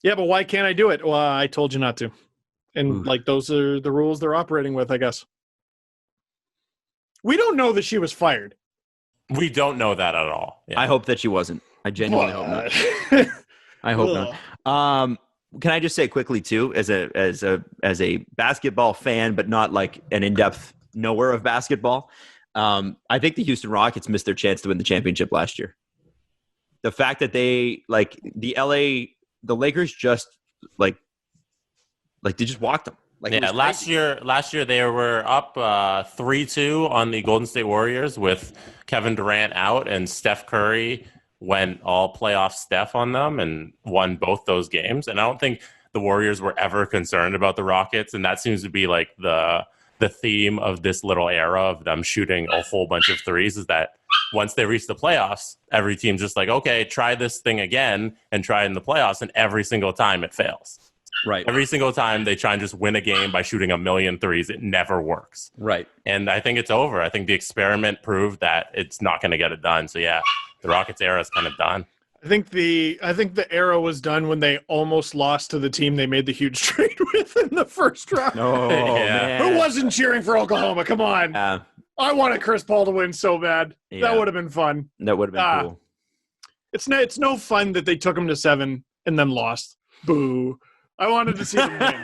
Yeah, but why can't I do it? Well, I told you not to. And, those are the rules they're operating with, I guess. We don't know that she was fired. We don't know that at all. Yeah. I hope that she wasn't. I genuinely hope not. I hope not. Can I just say quickly too, as a basketball fan, but not like an in-depth knower of basketball, I think the Houston Rockets missed their chance to win the championship last year. The fact that they the Lakers just they just walked them. Last year they were up 3-2 on the Golden State Warriors with Kevin Durant out, and Steph Curry went all playoff Steph on them and won both those games. And I don't think the Warriors were ever concerned about the Rockets, and that seems to be like the theme of this little era of them shooting a whole bunch of threes, is that once they reach the playoffs, every team's just like, okay, try this thing again and try it in the playoffs, and every single time it fails. Right. Every single time they try and just win a game by shooting 1,000,000 threes, it never works. Right. And I think it's over. I think the experiment proved that it's not going to get it done. So yeah, the Rockets era is kind of done. I think the era was done when they almost lost to the team they made the huge trade with in the first round. Oh, man. Who wasn't cheering for Oklahoma? Come on. I wanted Chris Paul to win so bad. Yeah. That would have been fun. That would have been cool. It's no fun that they took him to 7 and then lost. Boo. I wanted to see them win.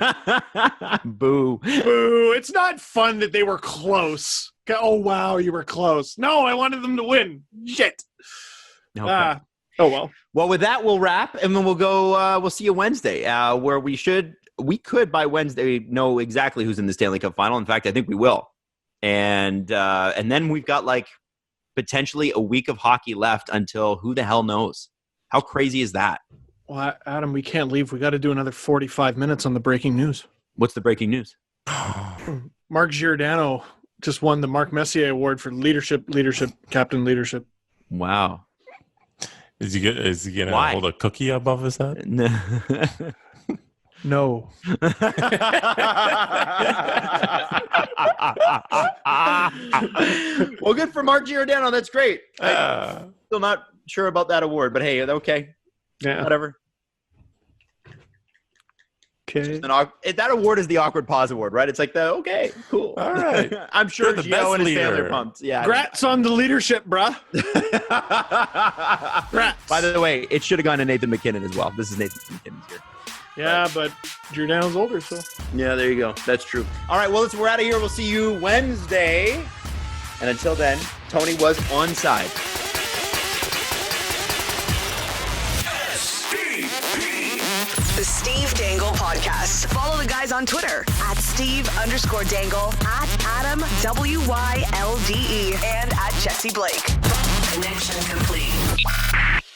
Boo. Boo. It's not fun that they were close. Oh, wow, you were close. No, I wanted them to win. Shit. Okay. Oh, well. Well, with that, we'll wrap, and then we'll go. We'll see you Wednesday, where we could by Wednesday know exactly who's in the Stanley Cup final. In fact, I think we will. And then we've got potentially a week of hockey left until who the hell knows. How crazy is that? Well, Adam, we can't leave. We got to do another 45 minutes on the breaking news. What's the breaking news? Mark Giordano just won the Mark Messier Award for leadership, captain leadership. Wow. Is he going to hold a cookie above his head? No. Well, good for Mark Giordano. That's great. I'm still not sure about that award, but hey, okay. Yeah. Whatever. Okay. That award is the awkward pause award, right? It's like okay, cool. All right. I'm sure Gio and his family are pumped. Yeah. Congrats on the leadership, bruh. Congrats. By the way, it should have gone to Nathan MacKinnon as well. This is Nathan McKinnon's here. Yeah, but Giordano's older, so. Yeah, there you go. That's true. All right, well, we're out of here. We'll see you Wednesday. And until then, Tony was onside. The Steve Dangle Podcast. Follow the guys on Twitter at Steve_Dangle, at Adam WYLDE, and at Jesse Blake. Connection.